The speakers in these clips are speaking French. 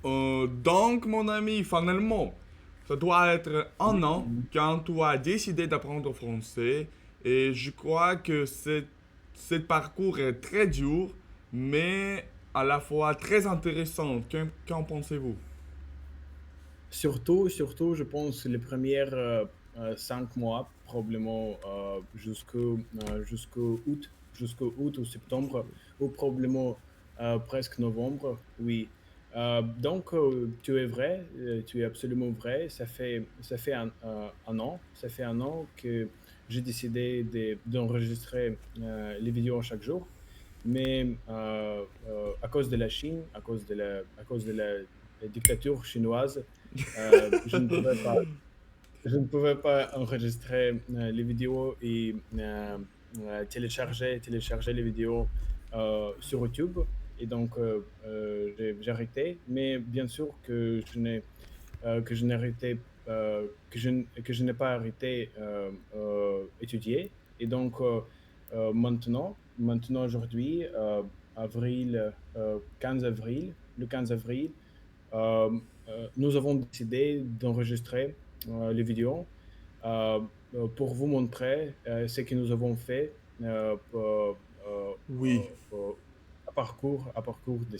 Donc, mon ami, finalement, ça doit être un an quand tu as décidé d'apprendre français. Et je crois que ce parcours est très dur, mais à la fois très intéressant. Qu'en pensez-vous? Surtout, je pense les premières 5 mois, probablement jusqu'au août ou septembre, ou probablement presque novembre, oui. Tu es vrai, tu es absolument vrai. Ça fait un an que j'ai décidé d'enregistrer les vidéos chaque jour. Mais à cause de la Chine, à cause de la dictature chinoise, je ne pouvais pas, je ne pouvais pas enregistrer les vidéos et télécharger les vidéos sur YouTube. Et donc, j'ai arrêté. Mais bien sûr que je n'ai arrêté, que je n'ai pas arrêté étudier. Et donc, maintenant aujourd'hui, le 15 avril, euh, nous avons décidé d'enregistrer les vidéos euh, pour vous montrer ce que nous avons fait Oui, à parcours de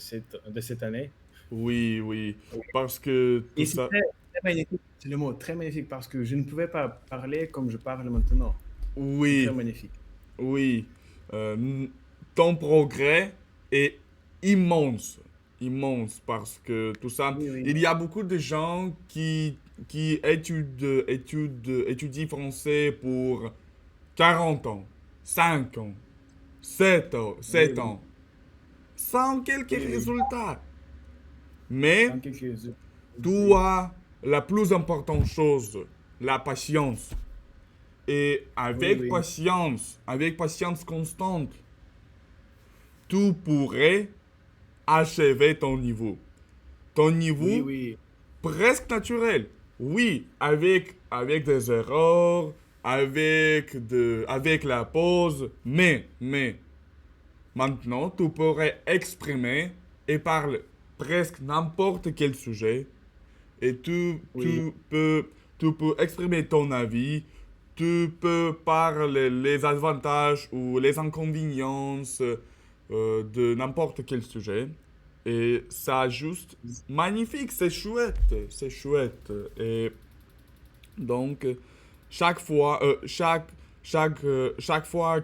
cette année. oui, oui. Parce que tout Et c'est ça... très magnifique, c'est le mot, très magnifique, parce que je ne pouvais pas parler comme je parle maintenant. C'est très Oui, magnifique. oui. Euh, Ton progrès est immense. Immense parce que tout ça, Oui, oui. il y a beaucoup de gens qui étudient français pour 40 ans, 5 ans, 7 ans, Oui, 7 oui. ans, sans quelques Oui, oui. résultats. Mais Dans quelques heures. tu Oui, as la plus importante chose, la patience. Et oui, oui. avec patience constante, tu pourrais achever ton niveau. Ton Oui, niveau oui. presque naturel. Oui, avec des erreurs, avec la pause, mais, maintenant, tu pourrais exprimer et parler presque n'importe quel sujet et Oui, tu peux exprimer ton avis, tu peux parler les avantages ou les inconvénients de n'importe quel sujet. Et ça juste magnifique, c'est chouette, c'est chouette. Et donc, chaque fois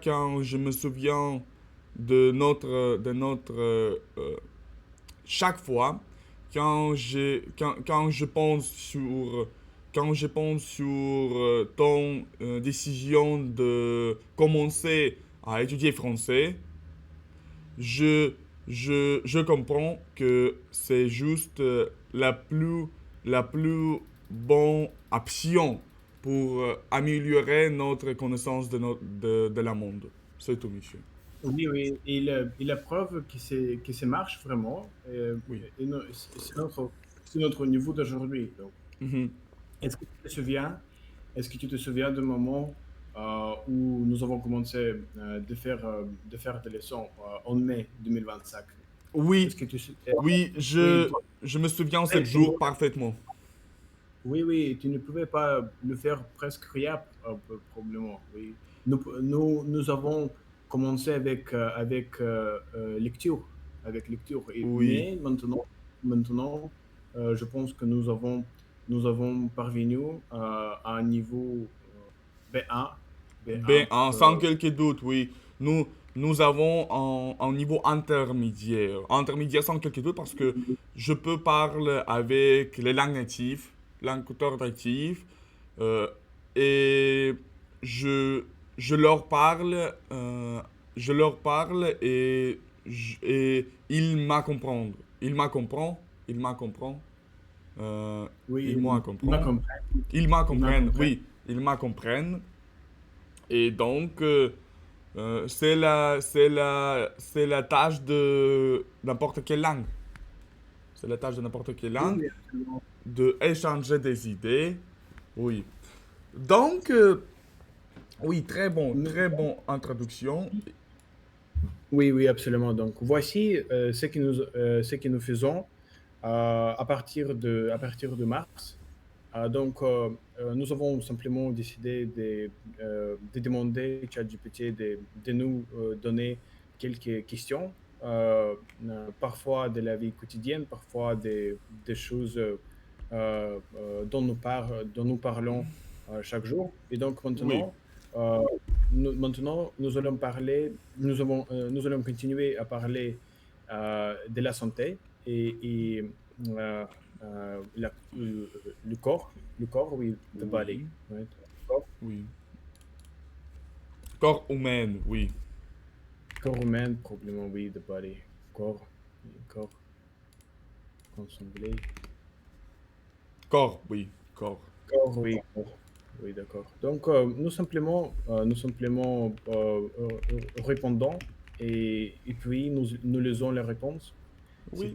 quand je me souviens de notre chaque fois quand je pense sur ton décision de commencer à étudier français, je, je comprends que c'est juste la plus bonne option pour améliorer notre connaissance de la monde. C'est tout, monsieur. oui, oui. Et la preuve que ça marche vraiment, Oui. c'est notre niveau d'aujourd'hui. Donc, Mhm. est-ce que tu te souviens, est-ce que tu te souviens du moment où nous avons commencé de faire des leçons en mai 2025? Oui, Est-ce que tu sais? oui, Oui, toi, je me souviens ce et jour moi, parfaitement. oui, oui, tu ne pouvais pas le faire presque rien, probablement, oui. Nous avons commencé avec lecture, Oui, mais maintenant, je pense que nous avons parvenu à un niveau B1, ben, B1, sans quelques doutes, oui. Nous avons un niveau intermédiaire. Intermédiaire sans quelques doutes parce que je peux parler avec les langues natives, langues natives, euh, et je, je leur parle, et ils m'a comprendre. Ils m'a comprend, ils m'a comprend, oui, ils m'ont il m'a comprend, compris, ils m'a il m'a comprennent, compris. oui, ils m'a comprennent. Et donc, c'est la tâche de n'importe quelle langue. C'est la tâche de n'importe quelle Oui, langue oui, absolument. de échanger des idées. Oui. Donc, oui, très bon introduction. Oui, oui, absolument. Donc, voici ce que nous faisons. à partir de mars. Nous avons simplement décidé de demander ChatGPT de nous donner quelques questions, parfois de la vie quotidienne, parfois des choses dont nous parlons chaque jour. Et donc Oui, maintenant, nous allons continuer à parler de la santé et euh, le corps, oui, the body, oui, right? Corps, oui. Corps humain, oui. corps humain, probablement, oui, the body. Corps, oui, corps, consommé. Corps, oui. Corps. Corps, oui, corps. Oui, d'accord. Nous simplement répondons et puis nous lisons les réponses. Oui,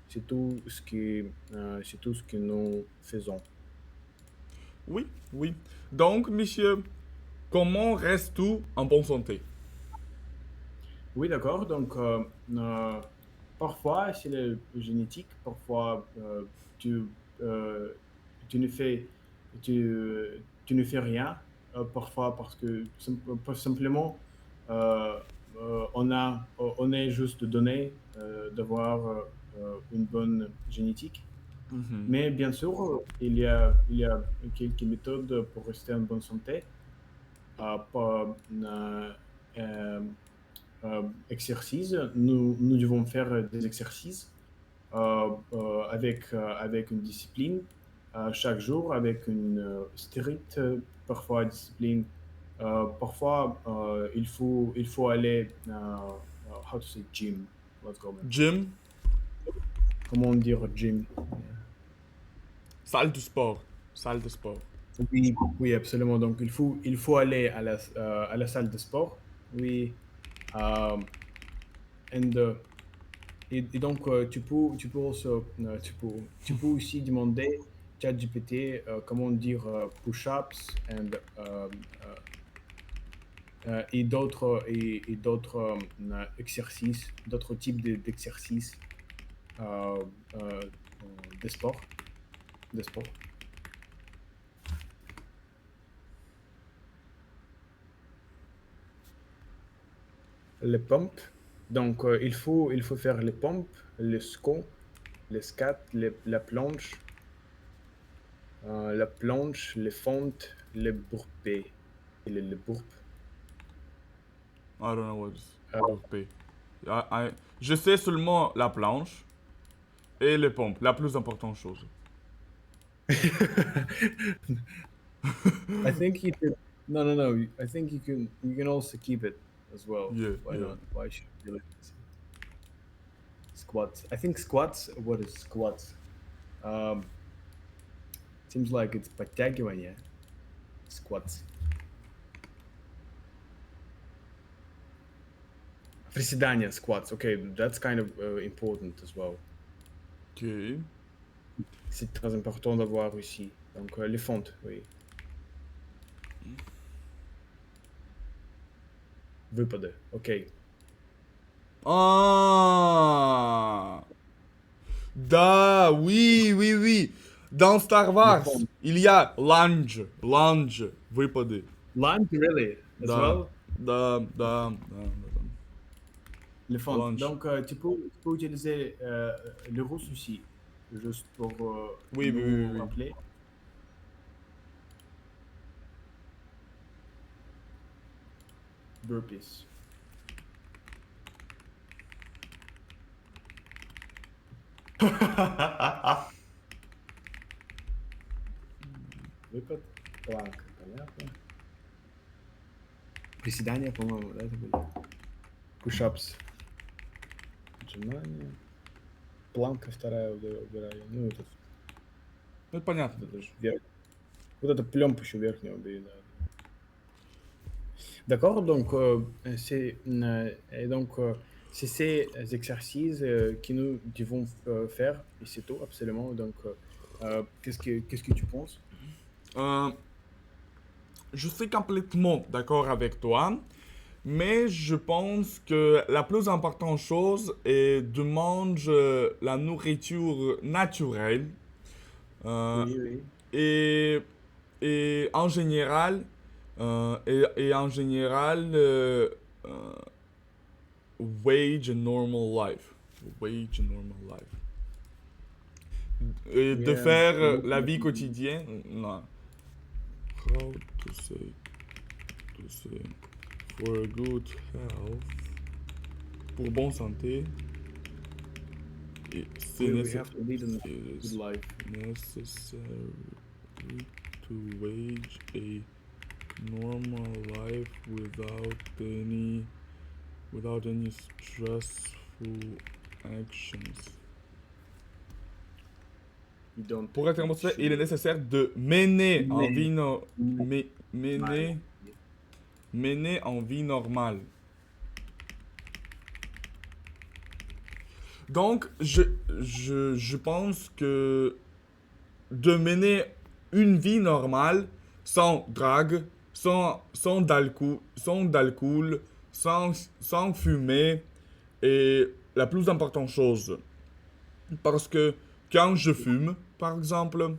C'est tout ce que nous faisons. oui, oui. Donc, monsieur, comment restes-tu en bonne santé? Oui, d'accord. Parfois, c'est le génétique. Parfois, euh, tu ne fais, tu ne fais rien. Parfois, parce que simplement, euh, on est juste donné d'avoir une bonne génétique. Mhm. Mais bien sûr, il y a quelques méthodes pour rester en bonne santé. Pas, exercices. Nous devons faire des exercices avec une discipline chaque jour, avec une stricte parfois discipline. Parfois, il faut aller, how to say gym, let's go man. Gym, Comment dire gym? salle de sport. Salle de sport. Oui, oui, absolument. Donc, il faut aller à la salle de sport. Oui. Euh, and, tu peux aussi, tu peux aussi demander ChatGPT comment dire push-ups et d'autres exercices, d'autres types d'exercices euh, euh, de sport, de sport. Les pompes. Il faut faire les pompes, les squats, les scats, la planche, les fentes, les burpées. Les burpes. I don't know what is Euh, burpee. Je sais seulement la planche et les pompes. La plus importante chose. I think you can. No, no, no. I think you can. You can also keep it as well. Yeah, Why yeah. not? Why should you do it? Squats. I think squats. What is squats? Um, seems like it's Pythagorean. Yeah. Squats. Приседания, squats. Okay, that's kind of important as well. Ok. C'est très important d'avoir ici. Donc les fentes, oui. Выпады. Ok. Ah! Da, oui, oui, oui. Dans Star Les Wars, fentes. il y a lunge, lunge, выпады. Lunge, really, as Да, well. да, да, да, да. Les fentes. Lunge. Tu peux utiliser le russe aussi, juste pour Oui, oui, oui, nous oui. rappeler. Burpees. Выпад. Планка, понятно. Приседания, по-моему, да, это были? Push-ups. Отжимания. Планка вторая убираю. Ну, Это понятно. это же вот эту плёмку еще верхнюю убери, да. D'accord, c'est ces exercices que nous devons faire, et c'est tout, absolument. Qu'est-ce que tu penses? Euh, je suis complètement d'accord avec toi. Mais je pense que la plus importante chose est de manger la nourriture naturelle. Euh, Oui, oui. et, et en général, et en général, euh, wage a normal life. Wage a normal life. Et de Yeah, faire c'est beaucoup la vie de- quotidienne. Non. How to say, for a good health, pour bonne santé, et c'est Oui, we have to lead a good is life. necessary to wage a normal life without any stressful actions. You don't Pour être eat immortel, il est sugar. nécessaire de mener en Mais, vie mal. mener en vie normale. Donc, je pense que de mener une vie normale, sans drague, sans d'alcool, sans fumer, est la plus importante chose. Parce que quand je fume, par exemple,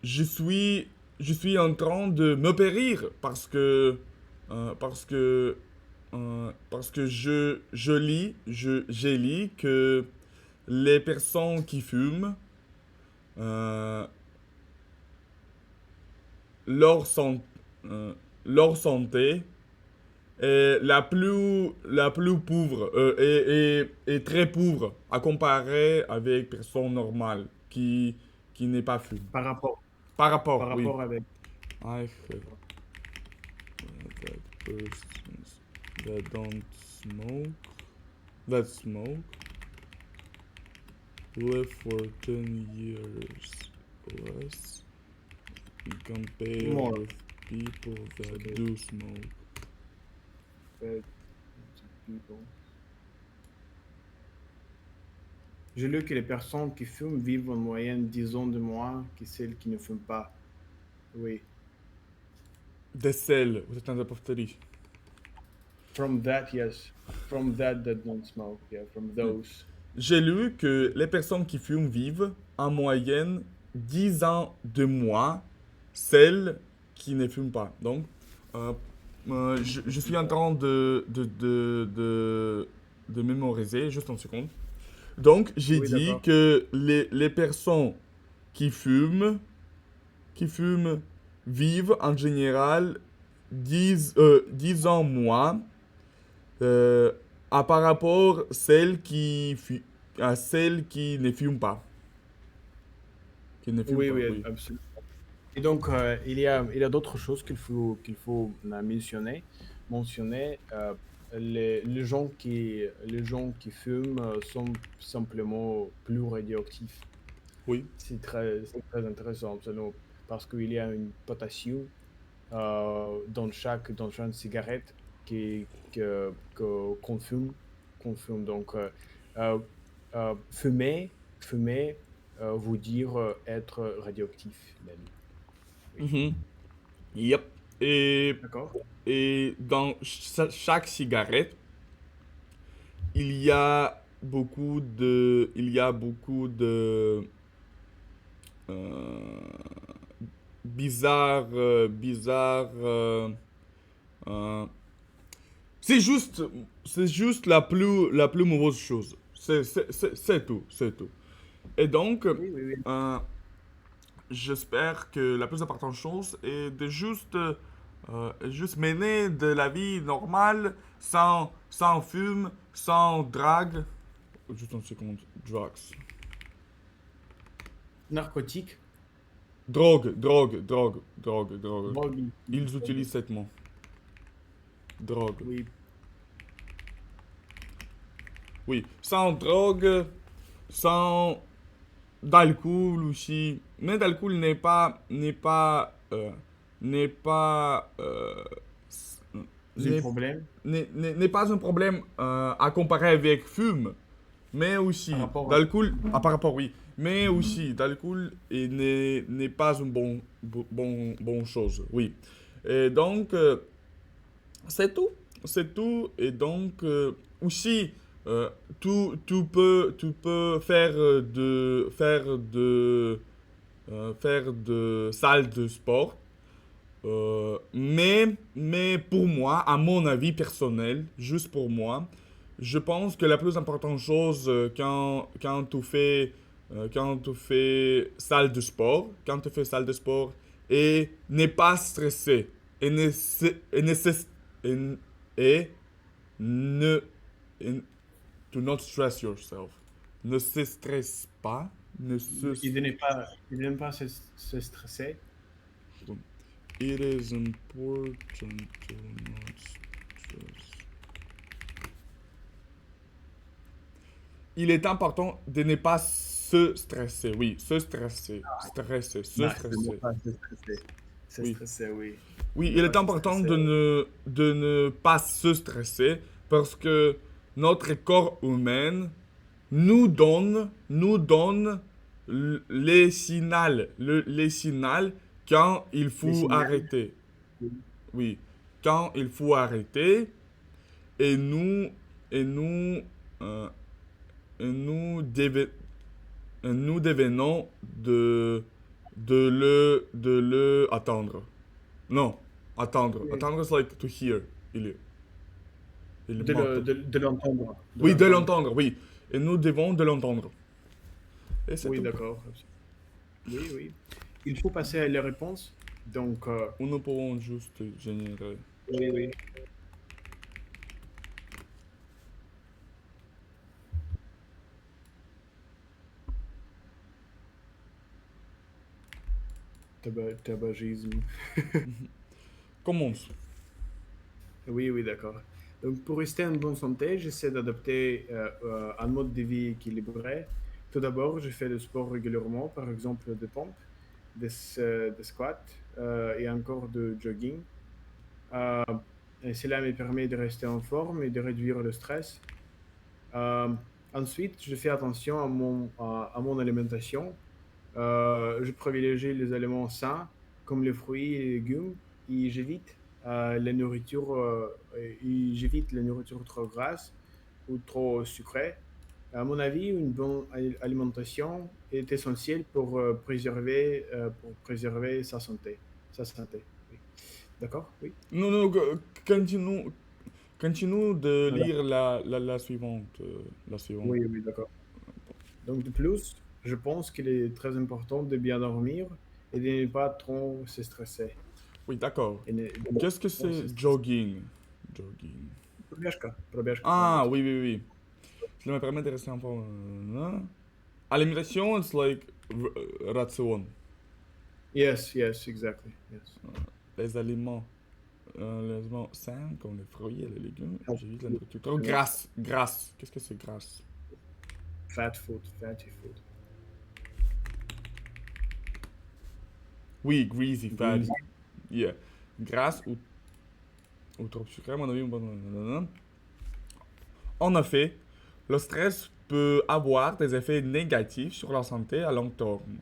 je suis, je suis en train de me périr euh, parce que, parce que j'ai lu que les personnes qui fument, euh, leur, san- euh, leur santé est la plus pauvre, est très pauvre à comparer avec personnes normales qui n'est pas fume. Par rapport, Par rapport, par oui. rapport avec. I have that persons that don't smoke, that smoke, live for 10 years less compared More. with people that do smoke. uh, people. J'ai lu que les personnes qui fument vivent en moyenne 10 ans de moins que celles qui ne fument pas. Oui. Desel, vous êtes un apostoli. From that, yes. From that don't smoke. Yeah, from those. J'ai lu que les personnes qui fument vivent en moyenne 10 ans de moins celles qui ne fument pas. Donc, euh, je suis en train de mémoriser, juste une seconde. Donc, j'ai Oui, dit d'accord. que les personnes qui fument, qui fument vivent en général 10 ans moins euh, par rapport à celles qui ne fument pas. Qui ne fument Oui, pas, oui, oui. absolument. Et donc, il y a d'autres choses qu'il faut mentionner. Les gens qui fument sont simplement plus radioactifs. Oui. C'est très intéressant, absolument, parce qu'il y a une potassium dans chaque cigarette qu'on fume. Donc, euh, fumer veut dire être radioactif même. Oui. Mhm. Yep. Et, D'accord? et dans chaque cigarette, il y a beaucoup de euh, bizarres. Euh, c'est juste la plus mauvaise chose. C'est tout, c'est tout. Et donc, Oui, oui, oui. j'espère que la plus importante chose est de juste mener de la vie normale, sans fume, sans drague. Juste une seconde. Drugs. Narcotique, Drogue, drogue, drogue, drogue, drogue. drogue, Ils utilisent cette mot. Drogue. oui. Oui, sans drogue, sans d'alcool aussi. Mais d'alcool n'est pas, C'est un n'est problème n'est pas un problème à comparer avec fume, mais par aussi rapport à... d'alcool, par rapport oui, mais aussi d'alcool et n'est pas une bonne chose, oui. Et donc, c'est tout. c'est tout. Et donc, aussi, tu peux faire de salle de sport. Mais pour moi, à mon avis personnel, juste pour moi, je pense que la plus importante chose quand tu fais salle de sport, et n'est pas stressé, et ne, se- et ne, se- et, et ne, et- do not stress yourself. Ne se stresse pas, ne se, Il de ne pas se stresser. it is important to not stress. Il est important de ne pas se stresser. Oui, se stresser. Stresser, se Non, de ne stresser. pas se stresser. Se Oui. stresser, oui. De Oui, ne il pas est se important stresser. de ne pas se stresser parce que notre corps humain nous donne les signaux quand il Les faut signaux. arrêter. Oui. Oui, quand il faut arrêter et et nous, euh, et nous devenons de le attendre. Non, attendre. Oui. Attendre, c'est like to hear. Il monte. De l'entendre. De Oui, de l'entendre. l'entendre, oui. Et nous devons de l'entendre. Et c'est Oui, tout. d'accord. Oui, oui. Il faut passer à la réponse. Donc, Ou nous pouvons juste générer. oui, oui. Tabagisme. Commence. Oui, oui, d'accord. Donc, pour rester en bonne santé, j'essaie d'adopter un mode de vie équilibré. Tout d'abord, je fais du sport régulièrement, par exemple des pompes, des squats et encore de jogging. Euh, et cela me permet de rester en forme et de réduire le stress. Euh, Ensuite, je fais attention à mon alimentation. Je privilégie les aliments sains, comme les fruits et les légumes, et j'évite la nourriture trop grasse ou trop sucrée. À mon avis, une bonne alimentation est essentielle pour préserver sa santé. Sa santé, oui. D'accord? Oui. Non, non, continue, continue de Voilà. lire la suivante. La suivante. Oui, oui, d'accord. Donc, de plus, je pense qu'il est très important de bien dormir et de ne pas trop se stresser. Oui, d'accord. Et de ne Qu'est-ce que pas trop c'est se stresser. jogging? Jogging. Пробежка Ah, по-английски. oui, oui, oui. Ça me permet de rester un peu. Alimentation, it's like ration. Yes, yes, exactly. Yes. Les aliments. Les aliments sains, comme les fruits et les légumes. Healthy J'évite la food, nourriture trop you know, grasse. Grasse. Qu'est-ce que c'est grasse? fat food, fatty food. Oui, greasy, Greasy. fatty. Yeah. Grasse ou trop sucré, à mon avis. Blablabla. En effet, le stress peut avoir des effets négatifs sur la santé à long terme.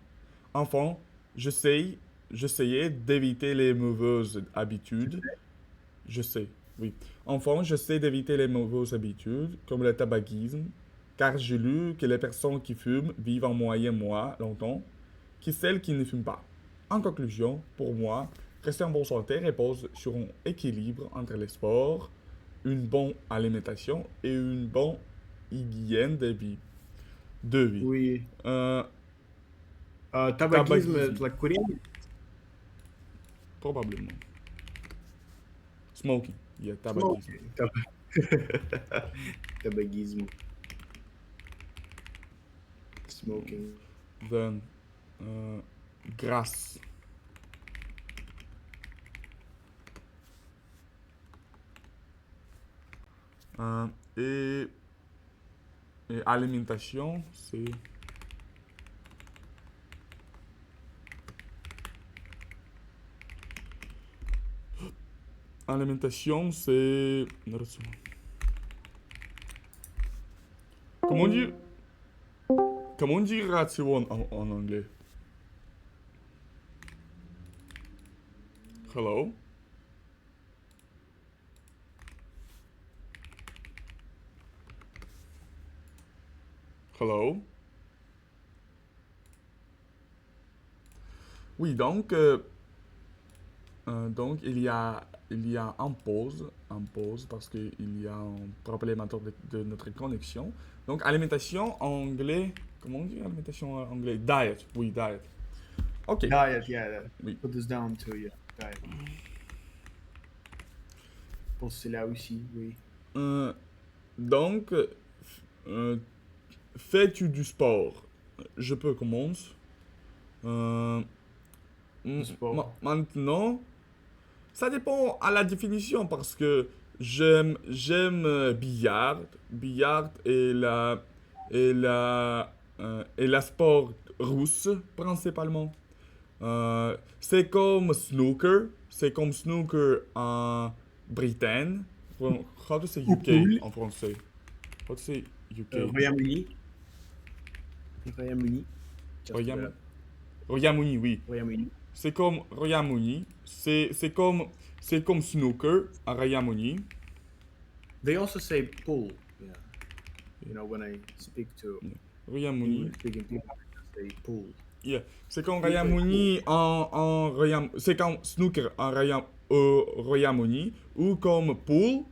Enfin, j'essaye, j'essayais d'éviter les mauvaises habitudes. Je sais, oui. Enfin, j'essaie d'éviter les mauvaises habitudes, comme le tabagisme, car j'ai lu que les personnes qui fument vivent en moyenne moins longtemps que celles qui ne fument pas. En conclusion, pour moi, rester en bonne santé repose sur un équilibre entre les sports, une bonne alimentation et une bonne hygiène de vie. De vie. Oui. Euh, Табагизм — tabagisme, это like курение? probablement. Smoking, yeah, tabagisme. Smoking. Табагизм. Smoking. Then, euh, grasse. Euh, et, et alimentation, c'est. Alimentation, c'est. Comment dire. Comment dire ration en anglais? Hello? Hello. Oui, donc il y a un pause parce qu'il y a un problème de notre connexion. Donc alimentation en anglais, comment on dit alimentation en anglais? Diet, oui, diet. Ok, Diet, yeah. oui. Put this down to yeah. Diet. Pour cela aussi, oui. Donc, fais-tu du sport? Je peux commencer. Euh, Du sport. Maintenant, ça dépend à la définition parce que j'aime billard et la sport russe principalement. C'est comme snooker en Britain. How to say Ou UK pool. en français? How to say UK? Royaume-Uni. Royaume-Uni. Royaume-Uni, oui. Royaume-Uni. C'est comme Royaume-Uni. C'est comme snooker en Royaume-Uni. They also say pool. Yeah. You know, when I speak to Royaume-Uni. English-speaking people, they say pool. Yeah. C'est comme Royaume-Uni en Royaume... C'est comme snooker en Royaume-Uni ou comme pool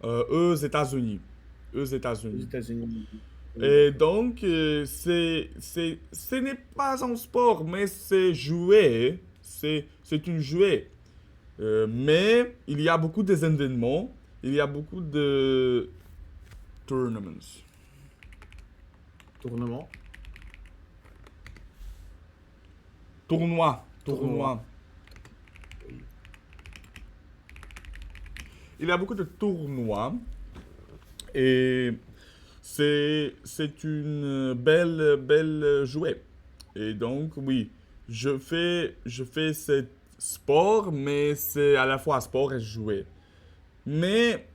aux États-Unis. Aux Aux États-Unis. États-Unis. Et donc, ce n'est pas un sport, mais c'est joué. C'est une jouet. Mais il y a beaucoup d'événements. Il y a beaucoup de tournaments. Tournement. Tournois. Tournoi. Il y a beaucoup de tournois. Et c'est une belle jouet. Et donc, oui, je fais ce sport, mais c'est à la fois sport et jouet. Mais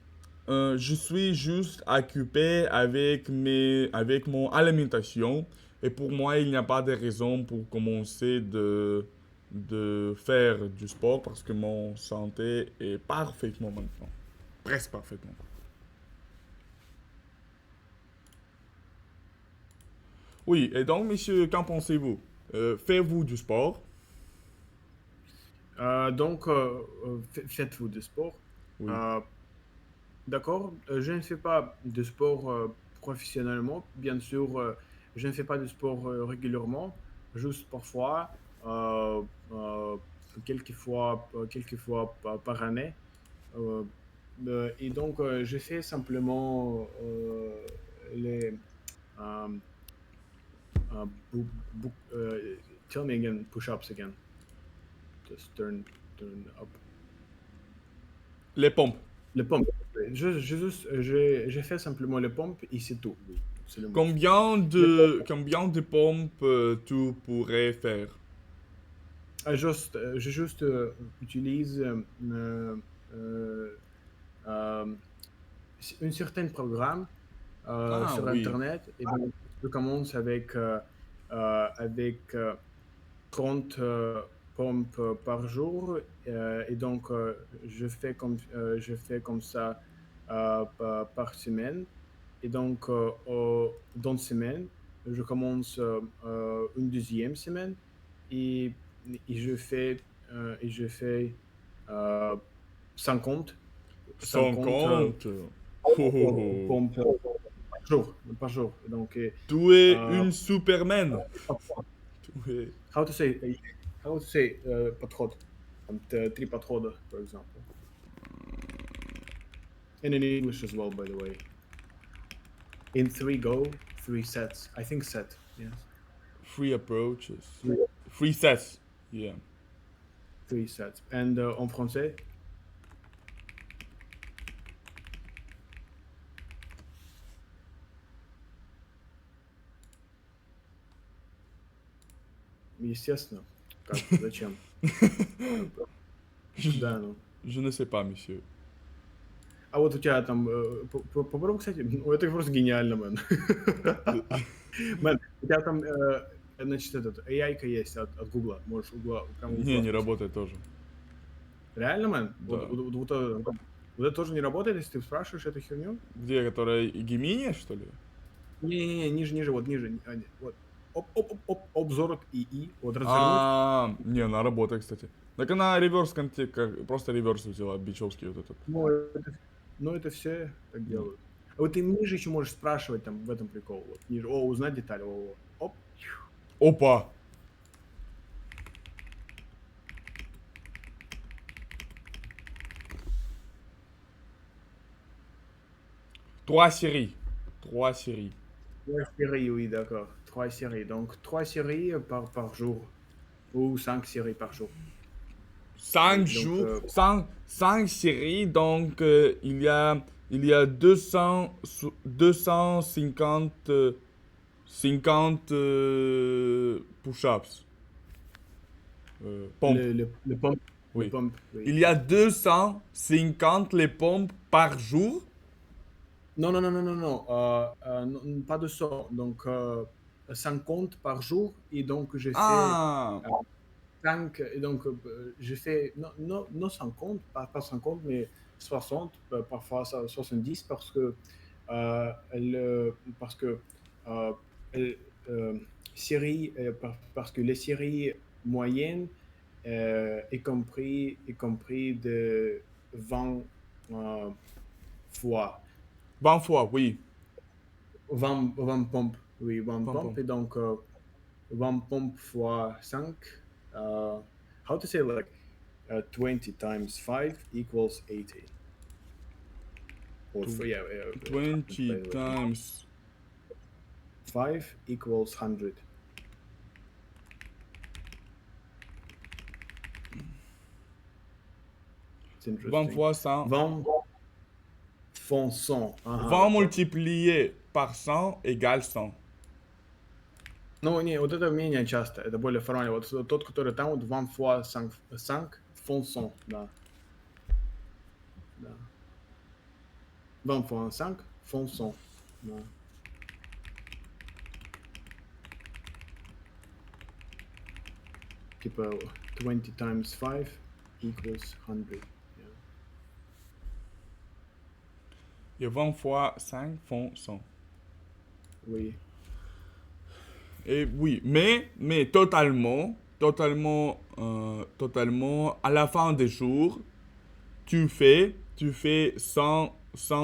je suis juste occupé avec mon alimentation. Et pour moi, il n'y a pas de raison pour commencer de faire du sport parce que mon santé est parfaitement maintenant. Presque parfaitement. Oui, et donc, monsieur, qu'en pensez-vous? Faites-vous du sport? Donc, faites-vous du sport? Oui. D'accord, je ne fais pas de sport professionnellement, bien sûr, je ne fais pas de sport régulièrement, juste parfois, euh, euh, quelques fois par année. Euh, et donc, je fais simplement les. euh, Tell me again, push-ups again. Just turn up. Les pompes. Les pompes. J'ai fait simplement les pompes et c'est tout. Oui, absolument. Combien de pompes tu pourrais faire? Je juste utilise un certain programme sur Oui. Internet et donc je commence avec 30 pompes par jour et donc je fais comme ça par semaine et donc dans une semaine je commence une deuxième semaine et, et je fais euh, 50 50. Oh. pompes par jour. Donc, Tu es une Superman. Tu es... how to say patrol, three patrol, for example. And in English as well, by the way. In 3 sets. I think set, yes. 3 approaches. 3 sets. Yeah. 3 sets. And en français? Естественно. Как? Зачем? Да, ну. Je ne sais pas, monsieur. А вот у тебя там, попробуй, кстати, ну, это просто гениально, мэн. Мэн, у тебя там, значит, AI-ка есть от Гугла, можешь прям Не работает тоже. Реально, мэн? Да. Вот это тоже не работает, если ты спрашиваешь эту херню? Где, которая Gemini, что ли? Не, ниже, вот ниже. Вот. Оп, обзор ИИ. Вот развернуть. Не, она работает, кстати. Так она реверс просто реверс взяла, бичевский вот этот. Ну, это все так делают. А вот ты ниже еще можешь спрашивать там в этом прикол. Вот ниже. О, узнать деталь. О, оп. Опа! Trois séries. Trois séries. 3 séries, oui, d'accord. 3 séries. Donc, 3 séries par jour. Ou 5 séries par jour. Oui, 5 donc, jours, 5 séries, donc il y a 250 50 push-ups. Pompes, le pump. Le oui. pump, oui. Il y a 250 les pompes par jour. Non, non, non, non, non, non, non, pas de ça. Donc, 50 par jour. Et donc, j'ai fait Ah, 5. Et donc, j'ai fait, non, non, non 50, pas 50, mais 60, parfois 70, parce que euh, euh, euh, parce que les séries moyennes est compris de 20 euh, fois. 20 fois, oui. 20 pompes, oui, 20 20 pompes. pompes. Et donc, 20 pompes fois 5. How to say, like, 20 times 5 equals 80. Or, Tw- yeah, 20 times. 5 equals 100. It's 20 interesting. fois 100. 20 font 100. 20 D'accord. multiplié par 100 égale 100. Ну, не, вот это менее часто, это более формально. Вот тот, который там, вот 20 fois 5 font 100, да. Да. 20 fois 5 font 100. Да. Типа 20 times 5 equals 100. Yeah. Et 20 fois 5 font 100. Oui. Et oui, mais totalement, à la fin des jours, tu fais sans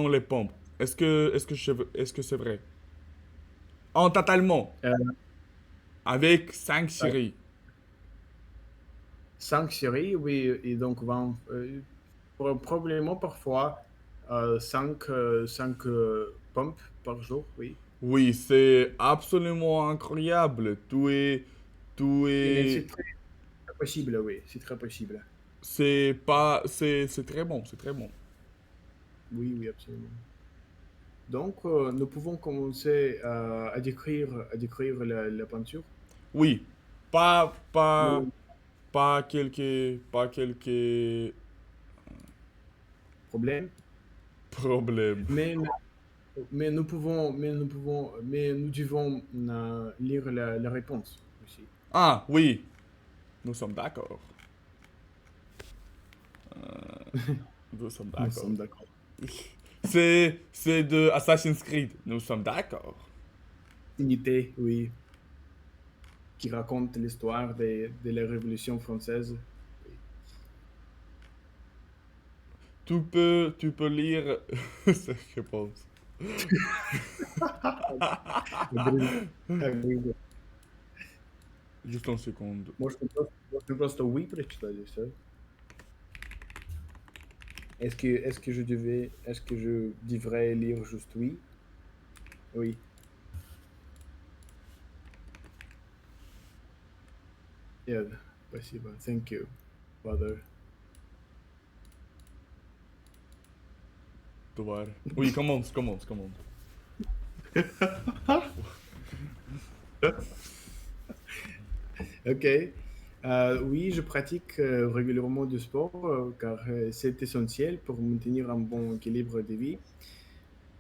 les pompes. Est-ce que c'est vrai? En totalement, Euh, avec 5 ouais. séries. 5 séries, oui, et donc probablement parfois 5 pompes par jour, oui. Oui, c'est absolument incroyable. Mais c'est Tu es, très possible, oui, c'est très possible. c'est pas, c'est très bon, c'est très bon. Oui, oui, absolument. Donc, nous pouvons commencer à décrire la peinture. Oui, pas, pas, Mais pas quelques problème. problèmes. Mais nous devons lire la réponse aussi. Ah, oui, nous sommes d'accord. Nous sommes Nous d'accord. sommes d'accord. C'est de Assassin's Creed. Nous sommes d'accord. Unité, oui, qui raconte l'histoire de la Révolution française. Oui. Tu peux lire cette réponse. Agreed. Juste une seconde. Можно просто oui прочитать и все. Est-ce que je devrais lire juste oui? Oui. Yeah, спасибо. Thank you, brother. Товар. Oui, commence. Ok. Oui, je pratique régulièrement du sport car c'est essentiel pour maintenir un bon équilibre de vie.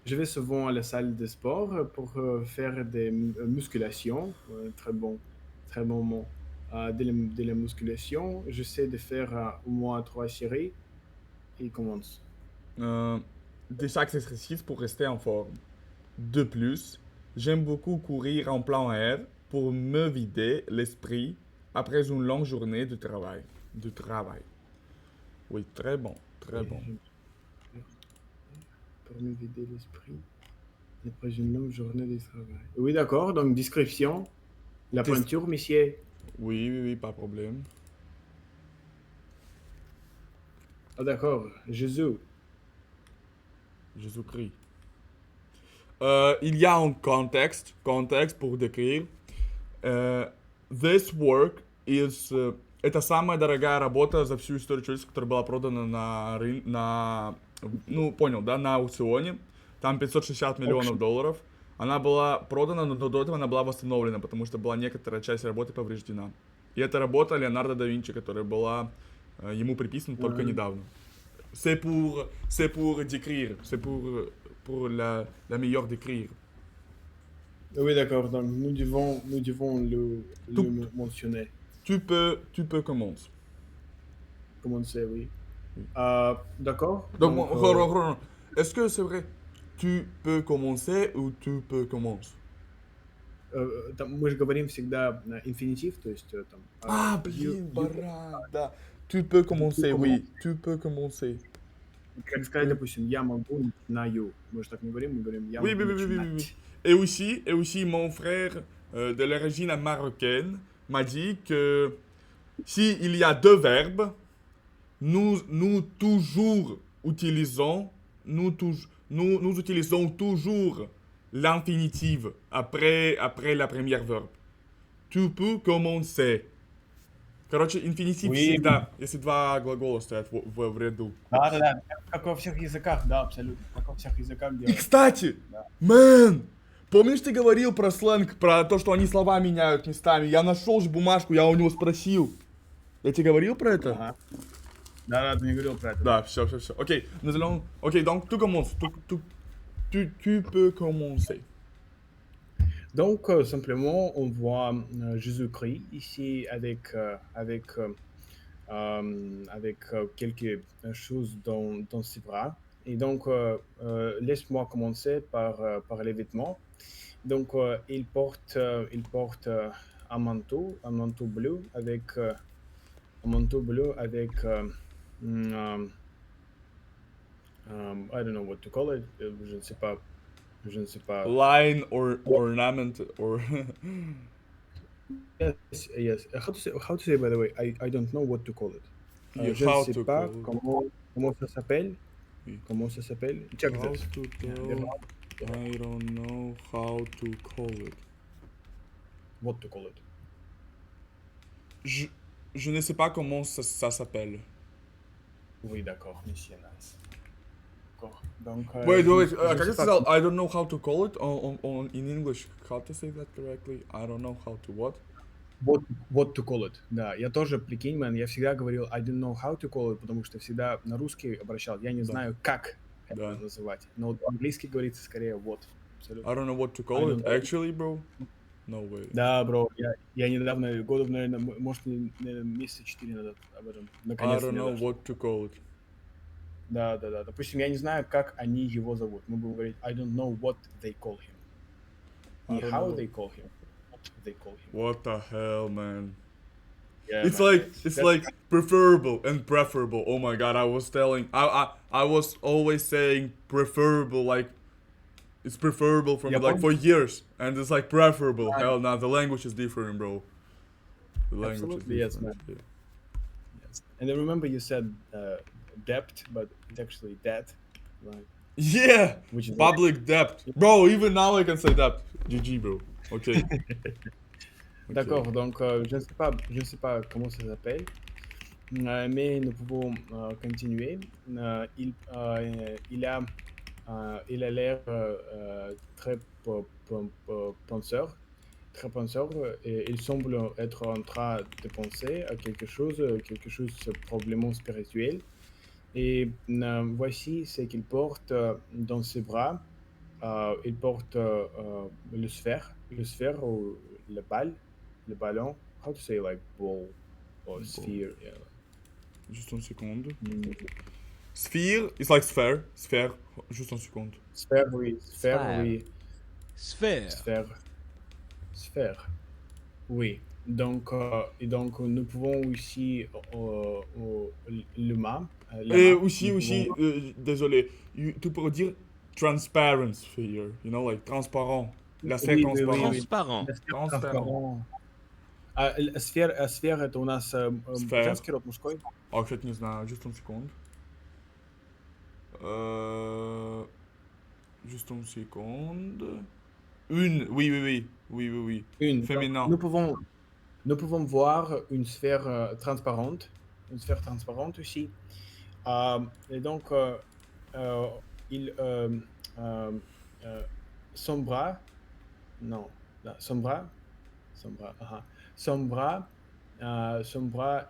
Je vais souvent à la salle de sport pour faire des musculations. Très bon mot. De la musculation, j'essaie de faire au moins 3 séries et commence. Des chaque exercice pour rester en forme. De plus, J'aime beaucoup courir en plein air pour me vider l'esprit après une longue journée de travail. De travail. Oui, très bon, très bon. Pour me vider l'esprit après une longue journée de travail. Oui, d'accord. Donc, description. La Qu'est-ce- peinture, monsieur. Oui, oui, oui, pas de problème. Ah, d'accord. Jésus. Jésus-Christ. Il y a un contexte pour décrire. This work is... это самая дорогая работа за всю историю человечества, которая была продана ну, понял, да, на аукционе. Там 560 миллионов долларов. Она была продана, но до этого она была восстановлена, потому что была некоторая часть работы повреждена. И это работа Леонардо да Винчи, которая была ему приписана только недавно. C'est pour décrire, pour la meilleure décrire. Oui, d'accord. Donc, nous devons Tout- mentionner. Tu peux commencer. Comment c'est, oui. Oui. D'accord. Donc, Donc, est-ce que c'est vrai? Tu peux commencer ou tu peux commencer? там мы же говорим всегда на инфинитив, то есть там... Ah, блин, баран, да. Tu peux commencer, oui. Tu peux commencer. Как сказать, допустим, я могу, начинаю. Мы же так не говорим, мы говорим я Oui, могу oui, oui, oui, oui, начинать. oui. Et aussi mon frère de l'origine marocaine m'a dit que si il y a deux verbes, nous toujours utilisons, nous utilisons toujours l'infinitive après la première verbe. Tu peux commencer. Короче, инфинитив Oui. всегда, если два глагола стоят в ряду. Да. Как во всех языках, да, абсолютно. Как во всех языках И, делают. кстати, Да. мэн, помнишь, ты говорил про сленг, про то, что они слова меняют местами? Я нашел же бумажку, я у него спросил. Я тебе говорил про это? Ага. Да, ты не говорил про это. Да, все. Окей, nous allons... Окей, donc tu commences. Tu peux commencer. Donc, simplement, on voit Jésus-Christ ici avec quelque chose dans ses bras. Et donc, laisse-moi commencer par les vêtements. Donc, il porte un manteau bleu avec I don't know what to call it. Je ne sais pas. Line or ornament or... Yes. How to say, by the way? I don't know what to call it. Je ne How sais to pas call it. comment ça s'appelle. Oui. Comment ça s'appelle? Check How this. to tell... I don't know how to call it. What to call it? Je ne sais pas comment ça s'appelle. Oui, d'accord, monsieur Nice. D'accord. Donc, Wait, je как sais ты pas сказал? I don't know how to call it in English. How to say that correctly? I don't know how to what? what to call it. Да, я тоже, прикинь, man, я всегда говорил I don't know how to call it, потому что всегда на русский обращал. Я не знаю, как это называть. Но вот по-английски говорится скорее what. Абсолютно. I don't know what to call I it. don't know. Actually, bro? No way. Да, бро, я недавно, годов, наверное, может, месяца 4 назад об этом I наконец-то don't мне know дошло. what to call it. Да. Допустим, я не знаю, как они его зовут. Мы будем говорить I don't know what they call him. I Не don't how know. they call him. What they call him. What the hell, man? Yeah, It's man, like that's- like preferable and preferable. Oh my god, I was always saying preferable, like it's preferable from Yeah, like for years, and it's like preferable. Right. Hell, nah, the language is different, bro. The language Absolutely, is yes, different. man. Yes. And I remember you said debt, but it's actually debt, right? Yeah, Which is public debt, bro. Even now I can say that. GG, bro. Okay. D'accord, donc je ne sais pas comment ça s'appelle, mais nous pouvons continuer. Il a l'air très penseur, et il semble être en train de penser à quelque chose probablement spirituel. Et voici ce qu'il porte dans ses bras. Il porte le sphère ou le ballon. How to say like ball or sphere? Yeah. Juste une seconde. Mm. Sphere, it's like sphere. Juste une seconde. Sphère, oui. Sphère. Oui. Sphère. Sphère. Sphère. Oui. Et donc, nous pouvons aussi le mât, la Et main. aussi, Nous pouvons. désolé, tu peux dire transparent sphere, transparent. La sphère Oui, oui, oui, transparente. oui. Transparent. La сфера Transparent. transparent. Сфера это у нас Сфера. женский род, мужской. А, кстати, не знаю, juste une seconde. Juste une seconde. Une, oui, oui, oui. Oui, oui, oui. Une. Donc, Féminin. nous pouvons voir une sphère transparente aussi. Et donc, il, euh, euh, son bras, non, là, aha. Son bras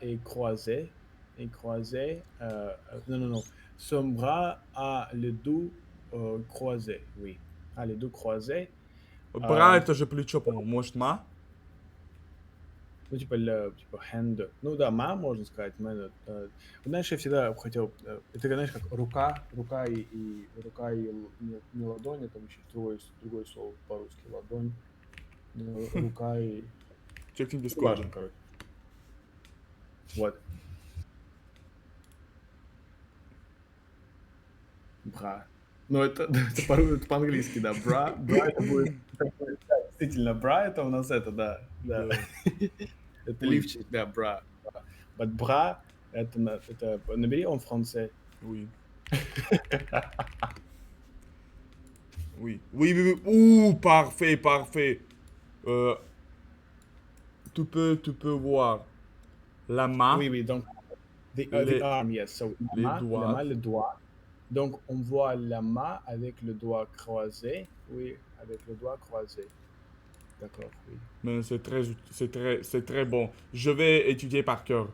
est croisé, non, non, non. Son bras a le dos croisé, oui, a le dos croisé. Бра это же плечо, по-моему. Может, ма? Ну, типа hand. Ну да, ма, можно сказать. Знаешь, я всегда хотел... Это, знаешь, как рука и рука и не ладонь, это еще другое слово по-русски. Ладонь, рука и... Чекни Ну, Discord. важно, короче. Вот. Бра. Ну, это по-английски, да. Бра это будет... Действительно, бра это у нас это, да. Да. Это Oui. лифчик, да, бра. But бра, это набери en français. Oui. Oui. Oui, oui, oui. Ouh, parfait, parfait. Tu peux voir la main. Oui, oui, donc, the Les- arm, yes. So, les la doigts. main, le doigt. Donc, on voit la main avec le doigt croisé. Oui, avec le doigt croisé. D'accord, oui. Mais c'est très bon. Je vais étudier par cœur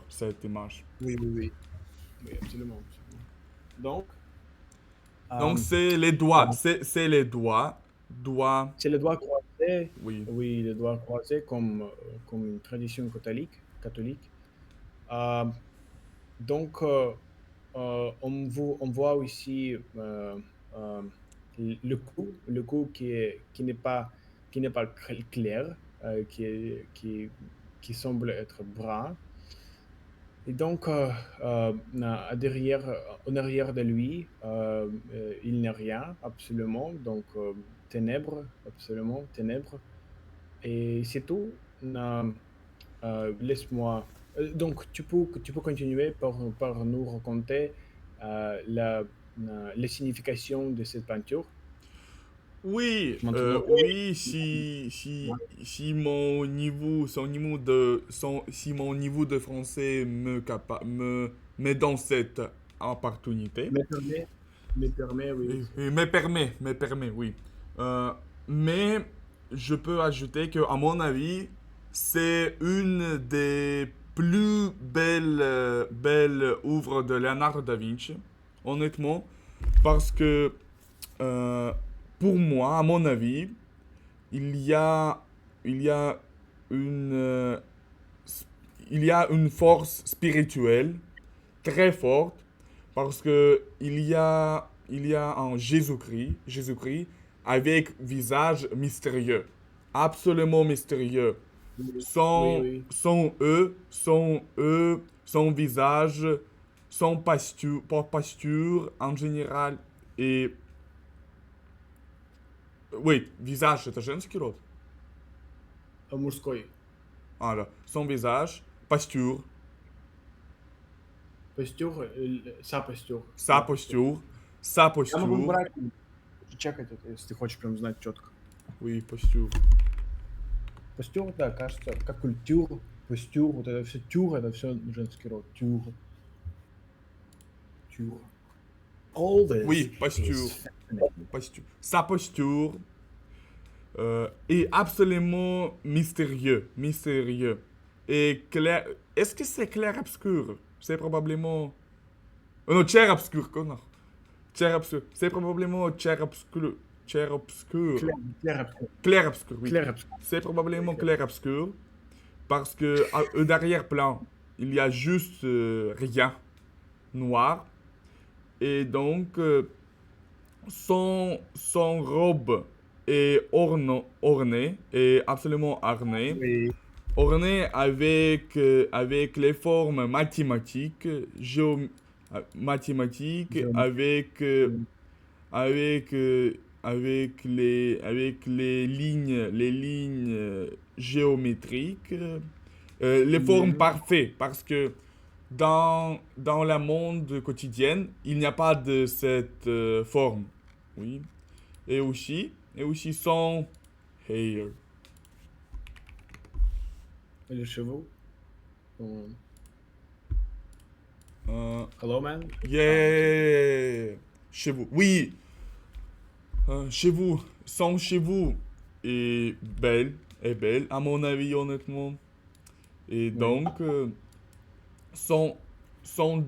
cette image. Oui, oui, oui. Oui, absolument. Donc, Donc, c'est les doigts. C'est les doigts. Doigts, c'est le doigt croisé. oui. Oui, le doigt croisé comme une tradition catholique. Donc, on voit aussi le cou qui n'est pas clair, qui semble être brun. Et donc, en arrière de lui, il n'y a rien, absolument. Donc, ténèbres, absolument, ténèbres. Et c'est tout. Laisse-moi. Donc, tu peux continuer par nous raconter la signification de cette peinture. Oui, Maintenant. oui, si mon niveau, si mon niveau de français me met dans cette opportunité, Me permet, oui. et me permet, oui. Mais je peux ajouter que, à mon avis, c'est une des plus belles œuvres de Leonardo da Vinci, honnêtement, parce que pour moi, à mon avis, il y a une, euh, il y a une force spirituelle très forte parce que il y a un Jésus-Christ avec visage mystérieux, absolument mystérieux. Oui. Son visage, son posture en général et oui, visage, это женский род. Мужской. Voilà. Son visage, posture, Posture, sa posture. sa posture, sa Я могу posture. брать, чекать это, если ты хочешь прям знать четко. Oui, posture. Постюр, да, кажется, как культур, постюр, вот это все тюр, это все женский род. Тюр. All this Oui, posture. is feminine. Posture. Sa posture est absolument mystérieux. Et clair. Est-ce que c'est clair-obscur? C'est probablement. Non, clair-obscur, connard. Clair-obscur. C'est probablement clair-obscur. Clair-obscur. Clair-obscur, oui. Clair obscur. C'est probablement clair-obscur. Parce que d'arrière-plan, il y a juste rien. Noir. Et donc, son robe est ornée, est absolument ornée. Oui. Ornée avec les formes mathématiques, mathématiques, Géométrique. avec, avec les lignes géométriques, les formes Mhm. parfaites, parce que dans le monde quotidien, il n'y a pas de cette forme. Oui. Et aussi son hair. Et les chevaux. Euh, Hello, man. yeah! Chez vous. Oui, chez vous. Son chez vous est belle, à mon avis, honnêtement. Et Oui. donc, son, son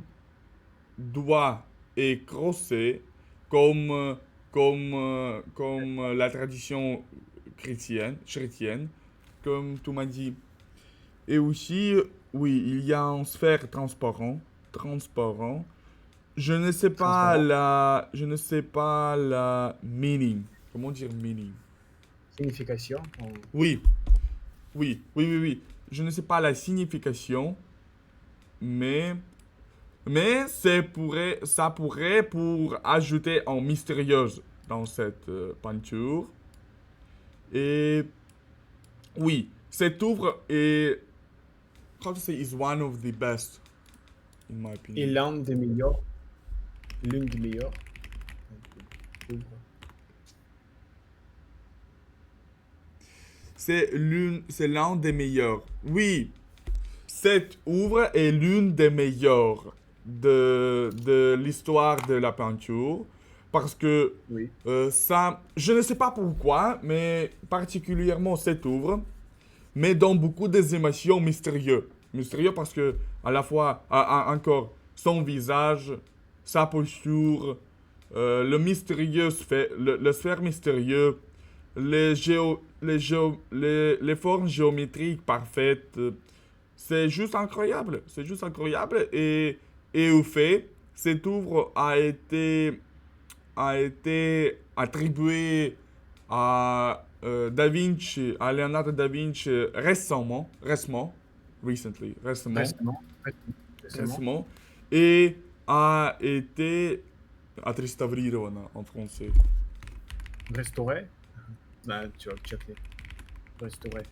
doigt est crossé comme, comme la tradition chrétienne, comme tu m'as dit. Et aussi, oui, il y a un sphère transparent. Transparent. Je ne sais pas la meaning. Comment dire meaning? Signification. Oui, oui. Je ne sais pas la signification, mais ça pourrait pour ajouter en mystérieuse dans cette peinture. Et oui, cette œuvre est, how to say, is one of the best, in my Et opinion. l'un des meilleurs. L'une des meilleures. C'est l'un des meilleurs. Oui, cette œuvre est l'une des meilleures de l'histoire de la peinture parce que Oui. ça, je ne sais pas pourquoi, mais particulièrement cette œuvre met dans beaucoup des émotions mystérieuses. Mystérieux parce que à la fois, encore, son visage, sa posture, le sphère mystérieux, les formes géométriques parfaites. C'est juste incroyable. C'est juste incroyable. Et au fait, cette œuvre a été attribuée à Da Vinci, à Leonardo da Vinci Récemment. Récemment. récemment, et a été отреставрирована en français. Restauré. Ben, tu vas checker. Restauré.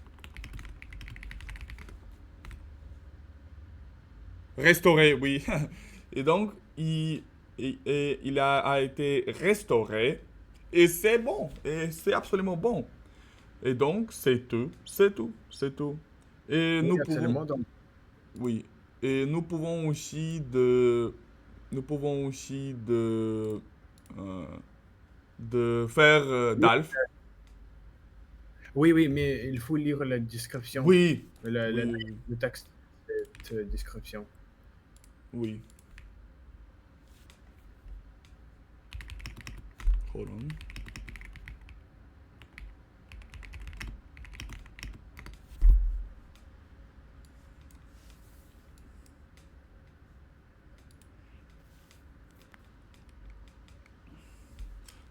Restauré, oui. Et donc, il a été restauré. Et c'est bon. Et c'est absolument bon. Et donc, c'est tout. C'est tout. C'est tout. Et Oui, nous pouvons, absolument. Donc, oui. Et nous pouvons aussi euh, de faire oui, d'Alf. oui, mais il faut lire la description, Oui. le, le- Oui. le texte de cette description. Oui. Hold on.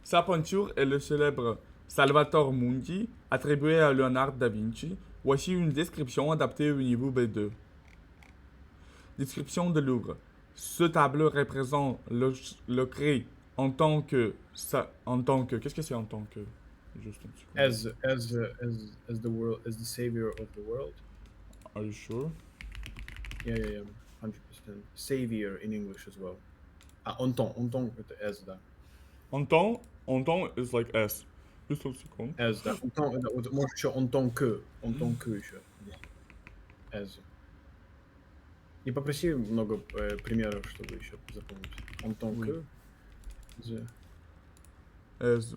Sa peinture est le célèbre Salvator Mundi, attribué à Leonardo da Vinci. Voici une description adaptée au niveau B2. Description de l'œuvre. Ce tableau représente le Christ en tant que. Qu'est-ce que c'est en tant que? Juste un petit coup. As the world, as the savior of the world. Are you sure? Yeah. 100%. Savior in English as well. Ah, en tant que as da. En tant is like S. Juste un second. As da. Moi, je suis en tant que еще. As. И попроси много примеров, чтобы еще запомнить. En tant Oui. que. The. S.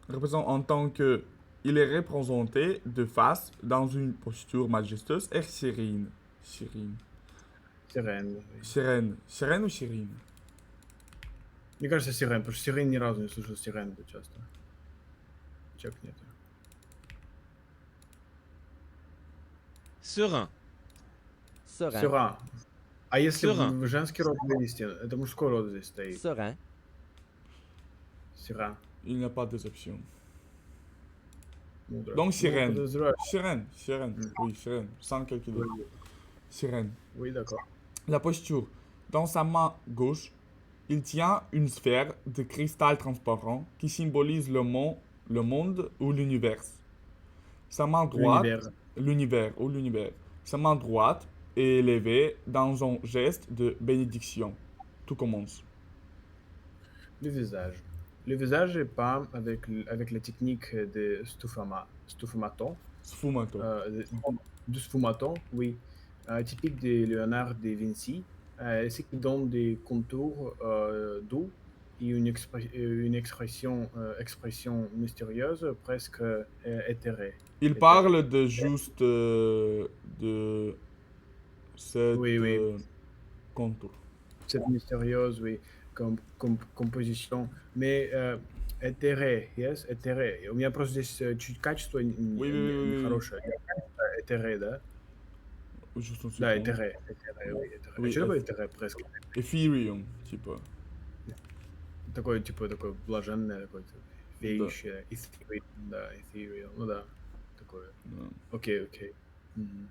Représente en tant que. Il est représenté de face dans une posture majestueuse et sereine. Sereine. Сирен. Sirène. Sirène ou sirène? Мне кажется, сирен, потому что сирен ни разу не слышал сирен часто. Чекни это. Serein. Serein. Сера. А если Serein. в женский род вынести, это мужской род здесь стоит. Serein. Serein. Il n'y a pas d'exception. Мудро. Donc, Ну, sirène. подозреваю. Sirène, sirène. Oui, sirène. Sans calculer. Oui, Sirène. oui, d'accord. La posture. Dans sa main gauche, il tient une sphère de cristal transparent qui symbolise le monde ou l'univers. Sa main droite, L'univers. l'univers ou l'univers. Sa main droite est élevée dans un geste de bénédiction. Tout commence. Le visage. Le visage est peint avec la technique de sfumato, Sfumato. du sfumato, oui, typique de Léonard de Vinci, ce qui donne des contours doux et une expression mystérieuse, presque éthérée. Il parle de juste de cette Oui, oui. contour. Cette mystérieuse, oui, composition, mais éthérée, yes, éthérée. У меня просто здесь чуть качество Oui. хорошее. Éthéré, да? Juste un Да, second. éthéré, oui, éthéré. Oui, Что такое éthéré, presque? Ethereum, типа. Такое, типа, такое блаженное, такое-то, веющее, ethereal, да, ethereal, ну да, такое. Да. Окей. Мгм.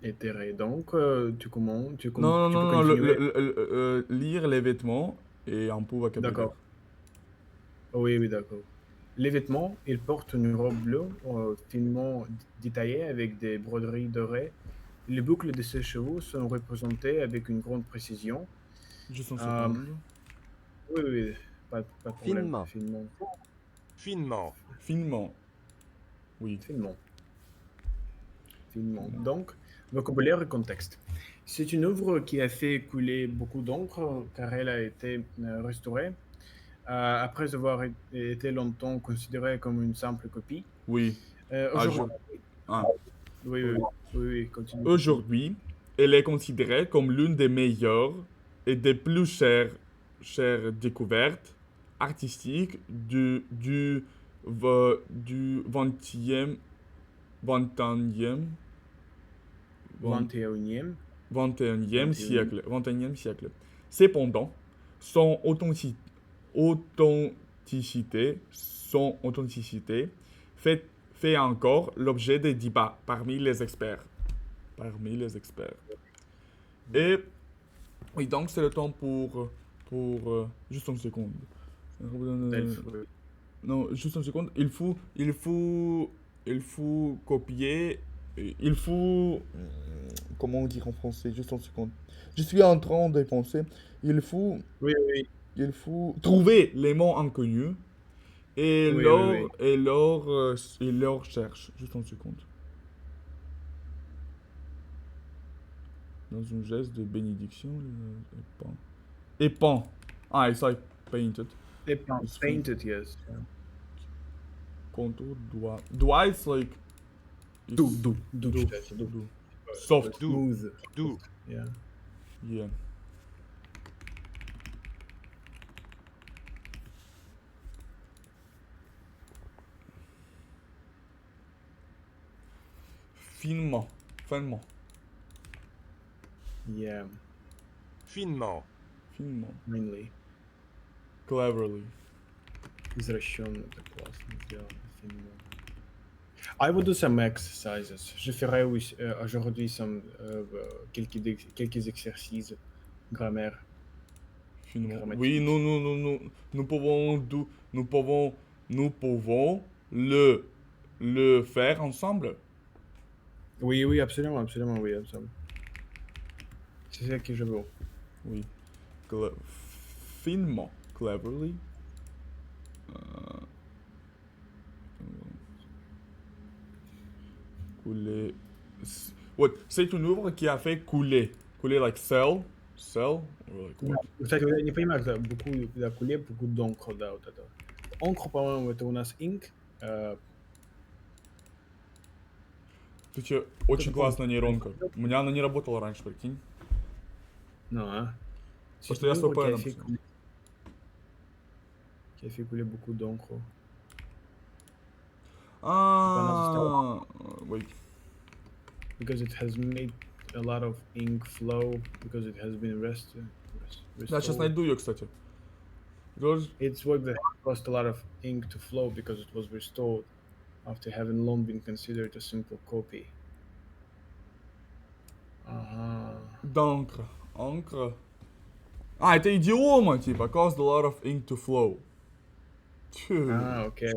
Éthéré, donc, tu Non, peux le, continuer. lire les vêtements et un peu vocabulaire. D'accord. Oui, d'accord. Les vêtements, ils portent une robe bleue finement détaillée avec des broderies dorées. Les boucles de ses cheveux sont représentées avec une grande précision. Juste un Euh, second. Oui, pas de problème. Finement. Finement. Finement. Oui. Finement. Donc, vocabulaire et contexte. C'est une œuvre qui a fait couler beaucoup d'encre car elle a été restaurée après avoir été longtemps considérée comme une simple copie. Oui. Aujourd'hui, Ah. oui, continue. Aujourd'hui, elle est considérée comme l'une des meilleures et des plus chères découvertes artistiques du 20e 21e. 21e siècle. Cependant, son authenticité fait encore l'objet des débats parmi les experts. Et oui, donc c'est le temps pour juste une seconde. Non, juste une seconde. Il faut copier. Il faut. Comment dire en français? Juste une seconde. Je suis en train de penser. Il faut trouver les mots inconnus et leur cherche. Juste une seconde. Dans un geste de bénédiction, épand. Ah, it's like painted. Painted, yes. Contour, doigt. Doigt, it's like. Doux. Soft. Smooth. Doux. Yeah. Yeah. Finement. Yeah, Finement. mainly. Cleverly. Извращенно, это классно сделано. Finement. I will do some exercises. Je ferai aujourd'hui quelques exercices grammaire. Finement. Grammatique. Oui, nous pouvons le faire ensemble. Oui, absolument, oui, absolument. C'est ça que je veux. Oui. Finement. Cleverly. Couler. What? C'est une œuvre qui a fait couler. Couler like sell. Or like what? Кстати, я не понимаю, когда куле, beaucoup d'encre, да, вот это. Encre, по-моему, это у нас ink. Ты че, очень классная нейронка. У меня она не работала раньше, прикинь. Non, Потому что я с VPN qui a fait couler beaucoup d'encre. Ah, wait. Because it has made a lot of ink flow, because it has been Да, сейчас найду ее, кстати. Those- Its work that caused a lot of ink to flow because it was restored after having long been considered a simple copy. d'encre. Encre. А, это идиома, типа, caused a lot of ink to flow. Тьфу. Окей.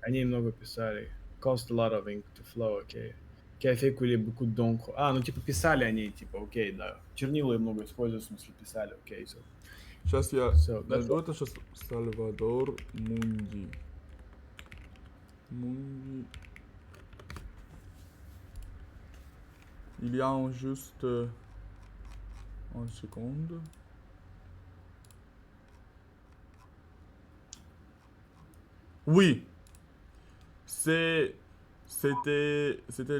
Они много писали. Caused a lot of ink to flow, окей. Qui a fait couler beaucoup d'encre. Ну типа писали они, типа, окей, да. Чернила много используют, в смысле писали, окей. So, Сейчас я So, найду это сейчас. Сальвадор Мунди. Мунди. Il y a en juste une seconde. Oui, c'était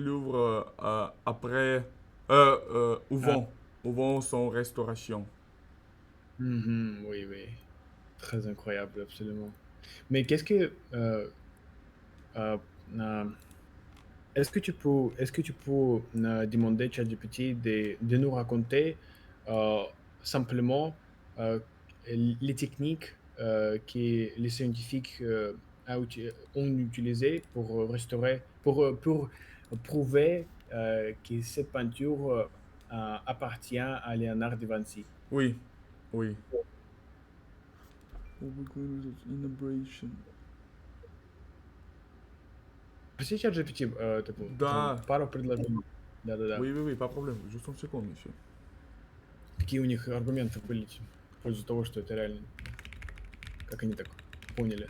l'ouvre après avant son restauration. oui, oui. Très incroyable, absolument. Mais qu'est-ce que... euh, euh, est-ce que tu peux demander à ChatGPT de nous raconter simplement les techniques que les scientifiques ont utilisées pour restaurer, pour prouver que cette peinture appartient à Léonard de Vinci? Oui, oui. Innovation. Спроси ChatGPT, Да. пару предложений. Да-да-да. Oui, oui, oui, pas de problème. Juste une seconde, monsieur. Какие у них аргументы были в пользу того, что это реально? Как они так поняли?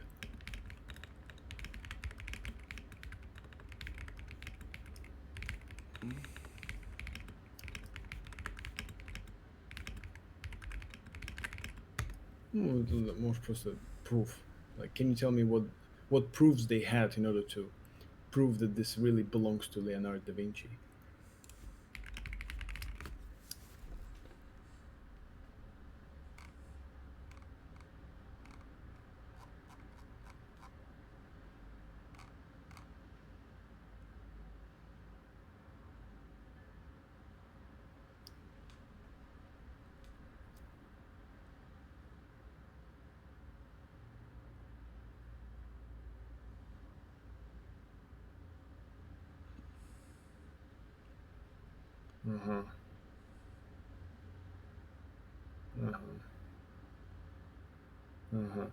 Ну, это, можешь просто proof. Like, can you tell me what proofs they had in order to prove that this really belongs to Leonardo da Vinci? Ага. Ага. Ага.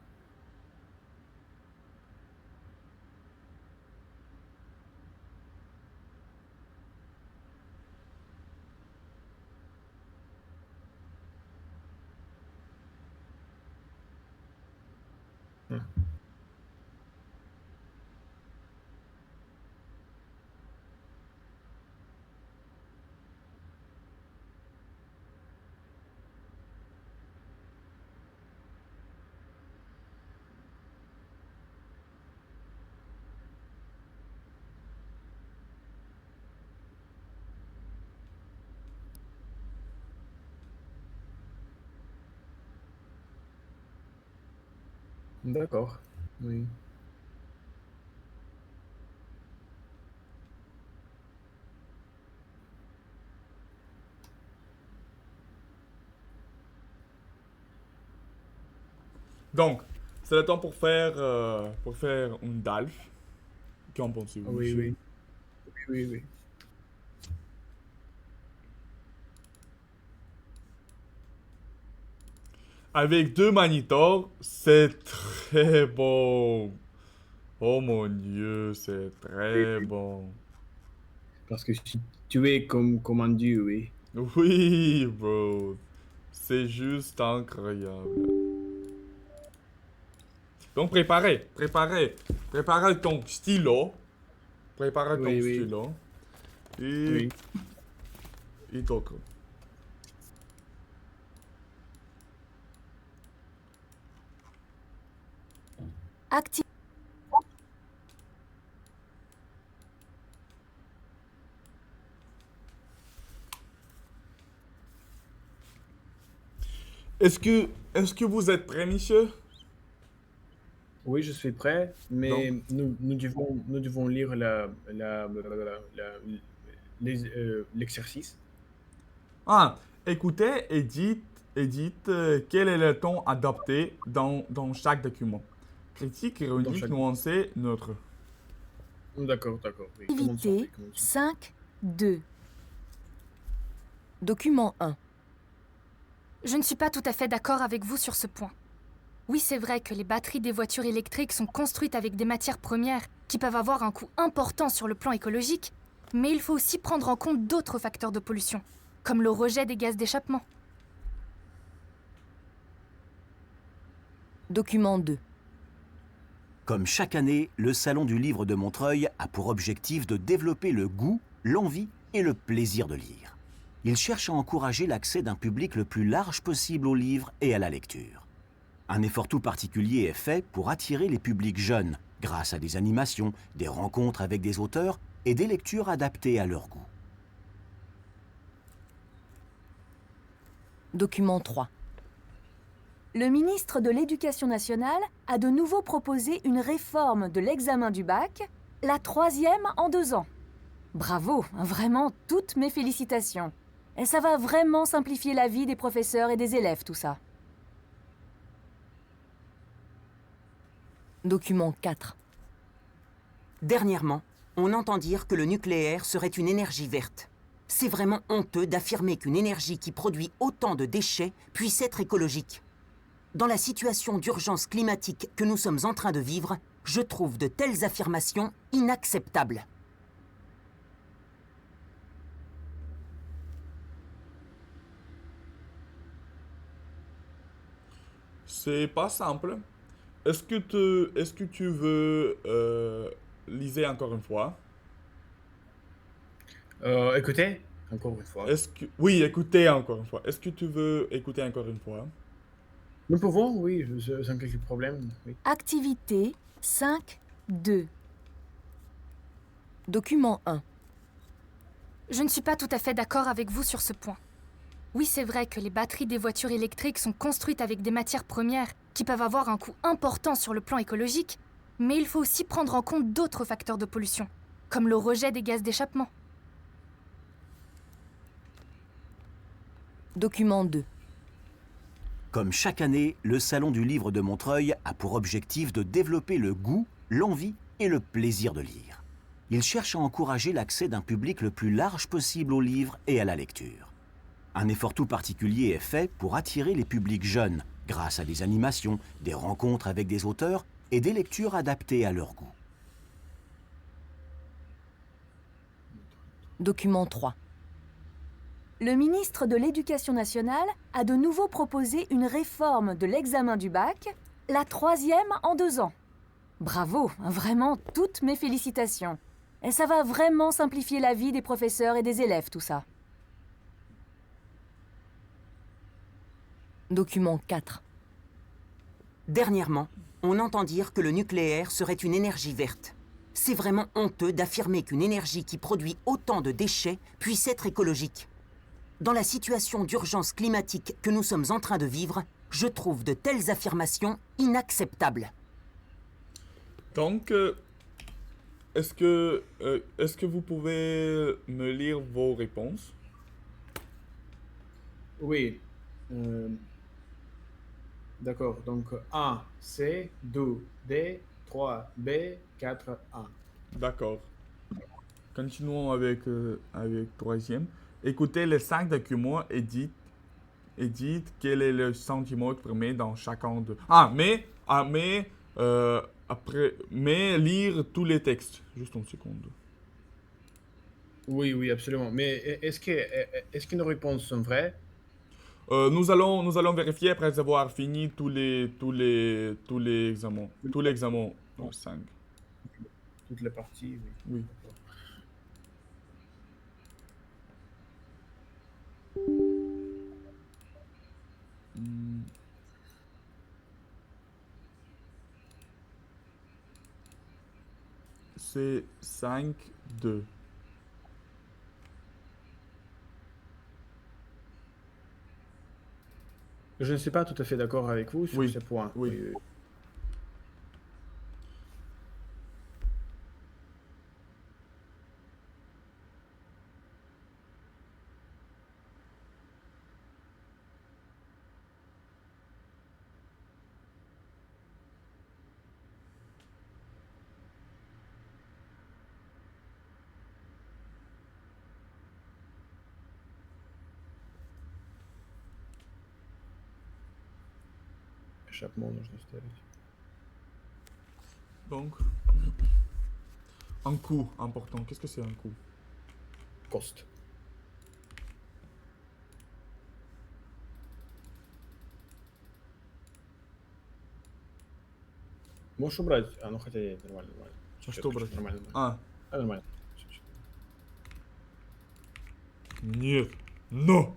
D'accord. Oui. Donc, c'est le temps pour faire une DALF. Qu'en pensez-vous, Oui, monsieur? oui. Oui, oui. Avec deux moniteurs, c'est très bon. Oh mon dieu, c'est très bon. Parce que si tu es comme un dieu, oui. Oui, bro. C'est juste incroyable. Donc, préparez ton stylo. Préparez ton Oui, oui. stylo. Et, Oui. et d'autres. Active. Est-ce que vous êtes prêts, monsieur? Oui, je suis prêt, mais nous devons lire l'exercice. Ah, écoutez et dites et dites quel est le ton adopté dans chaque document. Critique, ironique, chaque- nuancé, neutre. D'accord, oui. Commençons, Activité oui, commençons. 5.2. Document 1. Je ne suis pas tout à fait d'accord avec vous sur ce point. Oui, c'est vrai que les batteries des voitures électriques sont construites avec des matières premières qui peuvent avoir un coût important sur le plan écologique, mais il faut aussi prendre en compte d'autres facteurs de pollution, comme le rejet des gaz d'échappement. Document 2. Comme chaque année, le Salon du Livre de Montreuil a pour objectif de développer le goût, l'envie et le plaisir de lire. Il cherche à encourager l'accès d'un public le plus large possible aux livres et à la lecture. Un effort tout particulier est fait pour attirer les publics jeunes, grâce à des animations, des rencontres avec des auteurs et des lectures adaptées à leur goût. Document 3. Le ministre de l'Éducation nationale a de nouveau proposé une réforme de l'examen du bac, la 3e en 2 ans. Bravo, vraiment toutes mes félicitations. Et ça va vraiment simplifier la vie des professeurs et des élèves, tout ça. Document 4. Dernièrement, on entend dire que le nucléaire serait une énergie verte. C'est vraiment honteux d'affirmer qu'une énergie qui produit autant de déchets puisse être écologique. Dans la situation d'urgence climatique que nous sommes en train de vivre, je trouve de telles affirmations inacceptables. C'est pas simple. Est-ce que tu veux liser encore une fois? Écoutez, encore une fois. Oui, écoutez encore une fois. Est-ce que tu veux écouter encore une fois? Nous pouvons, oui, sans quelques problèmes. Oui. Activité 5.2. Document 1. Je ne suis pas tout à fait d'accord avec vous sur ce point. Oui, c'est vrai que les batteries des voitures électriques sont construites avec des matières premières qui peuvent avoir un coût important sur le plan écologique, mais il faut aussi prendre en compte d'autres facteurs de pollution, comme le rejet des gaz d'échappement. Document 2. Comme chaque année, le Salon du Livre de Montreuil a pour objectif de développer le goût, l'envie et le plaisir de lire. Il cherche à encourager l'accès d'un public le plus large possible aux livres et à la lecture. Un effort tout particulier est fait pour attirer les publics jeunes, grâce à des animations, des rencontres avec des auteurs et des lectures adaptées à leur goût. Document 3. Le ministre de l'Éducation nationale a de nouveau proposé une réforme de l'examen du bac, la 3e en 2 ans. Bravo, vraiment toutes mes félicitations. Et ça va vraiment simplifier la vie des professeurs et des élèves, tout ça. Document 4. Dernièrement, on entend dire que le nucléaire serait une énergie verte. C'est vraiment honteux d'affirmer qu'une énergie qui produit autant de déchets puisse être écologique. Dans la situation d'urgence climatique que nous sommes en train de vivre, je trouve de telles affirmations inacceptables. Donc, est-ce que vous pouvez me lire vos réponses? Oui. D'accord, donc 1, C, 2, D, 3, B, 4, A. D'accord. Continuons avec troisième. Écoutez les 5 documents et dites quel est le sentiment exprimé dans chacun de... mais lire tous les textes. Juste une seconde. Oui, absolument. Mais est-ce que nos réponses sont vraies? Nous allons vérifier après avoir fini tous les examens. Tous les examens. 5. Toutes les parties, oui. Oui. C'est 5-2. Je ne suis pas tout à fait d'accord avec vous sur Oui, ce point. oui. Échappement нужно ставить. Donc, un coût important. Qu'est-ce que c'est un coût? Cost. Можешь убрать? А, ну хотя нет, нормально, нормально. Что Чё-то брать? нормально, нормально. Нормально. Чуть-чуть. Нет. Но!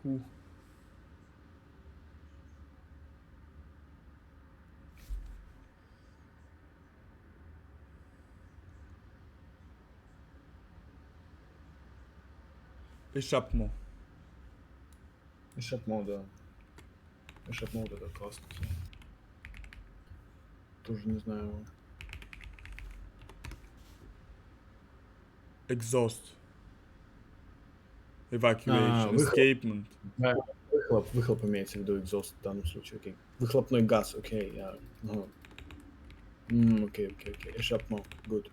Coût. Échappement. Échappement, да. Échappement, вот это cost. Тоже не знаю. Exhaust. Evacuation. выхлоп. Escapement. Да, выхлоп имеется в виду exhaust в данном случае, окей. Выхлопной газ, окей. Ага. Окей. Échappement, good.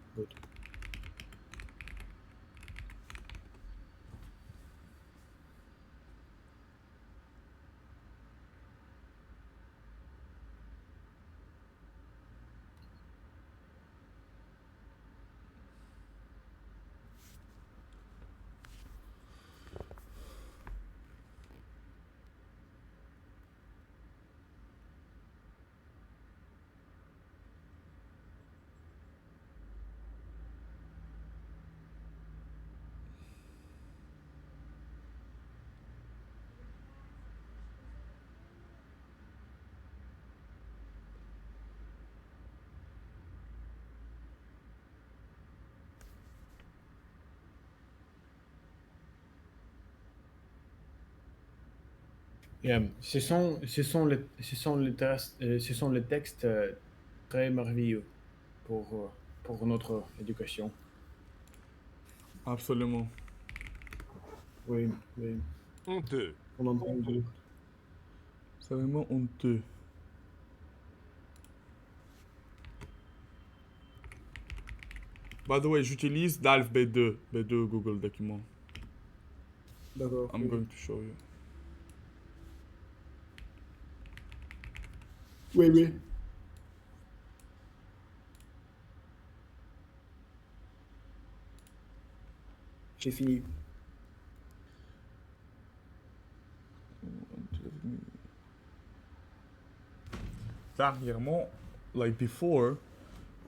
Ce sont les textes très merveilleux pour notre éducation. Absolument. Oui. Honteux. On entend dire. C'est vraiment honteux. By the way, j'utilise DALF B2. B2 Google Documents. D'accord. I'm going to show you. Oui. J'ai fini. Dernièrement, like before,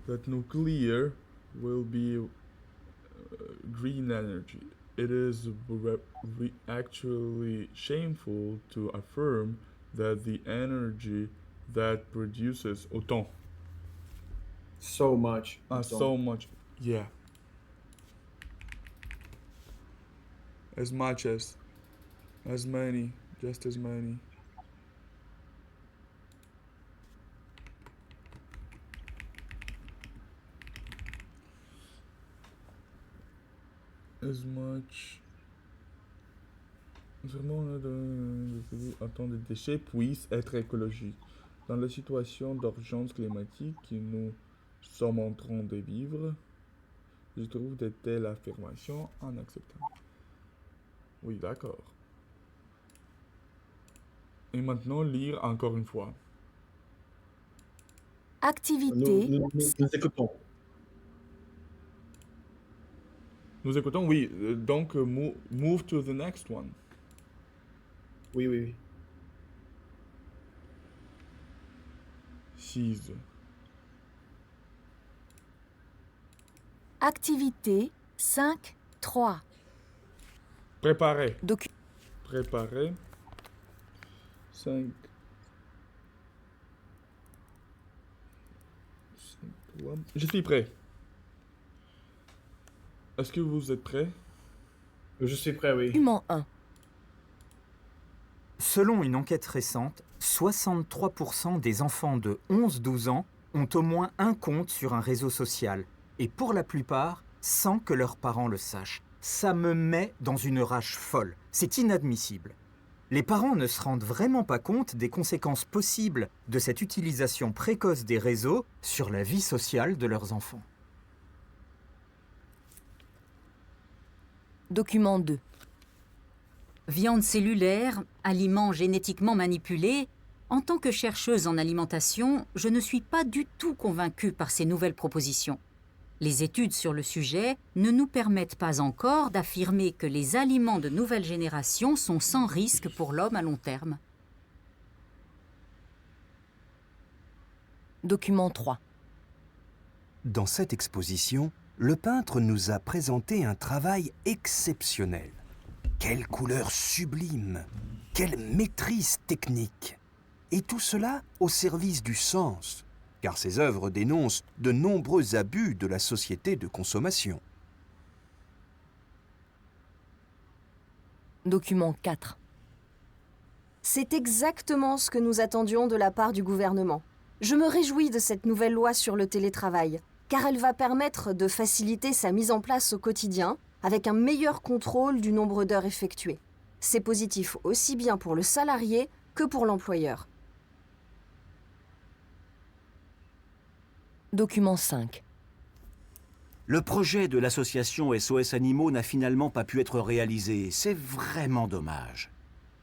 that nuclear will be green energy. It is actually shameful to affirm that the energy that produces autant. So much. So much. Yeah. As much as many, just as many. As much. Vraiment, autant de déchets puissent être écologiques. Dans la situation d'urgence climatique que nous sommes en train de vivre, je trouve de telles affirmations inacceptables. Oui, d'accord. Et maintenant, lire encore une fois. Activité. Nous écoutons. Nous écoutons, oui. Donc, move to the next one. Oui. 6. Activité 5.3. Préparer. Document. Préparer. 5. 3. Je suis prêt. Est-ce que vous êtes prêts? Je suis prêt, oui. Document 1. Selon une enquête récente, 63% des enfants de 11-12 ans ont au moins un compte sur un réseau social. Et pour la plupart, sans que leurs parents le sachent. Ça me met dans une rage folle. C'est inadmissible. Les parents ne se rendent vraiment pas compte des conséquences possibles de cette utilisation précoce des réseaux sur la vie sociale de leurs enfants. Document 2. Viande cellulaire, aliments génétiquement manipulés. En tant que chercheuse en alimentation, je ne suis pas du tout convaincue par ces nouvelles propositions. Les études sur le sujet ne nous permettent pas encore d'affirmer que les aliments de nouvelle génération sont sans risque pour l'homme à long terme. Document 3. Dans cette exposition, le peintre nous a présenté un travail exceptionnel. Quelle couleur sublime! Quelle maîtrise technique! Et tout cela au service du sens, car ses œuvres dénoncent de nombreux abus de la société de consommation. Document 4. C'est exactement ce que nous attendions de la part du gouvernement. Je me réjouis de cette nouvelle loi sur le télétravail, car elle va permettre de faciliter sa mise en place au quotidien avec un meilleur contrôle du nombre d'heures effectuées. C'est positif aussi bien pour le salarié que pour l'employeur. Document 5. Le projet de l'association SOS Animaux n'a finalement pas pu être réalisé. C'est vraiment dommage.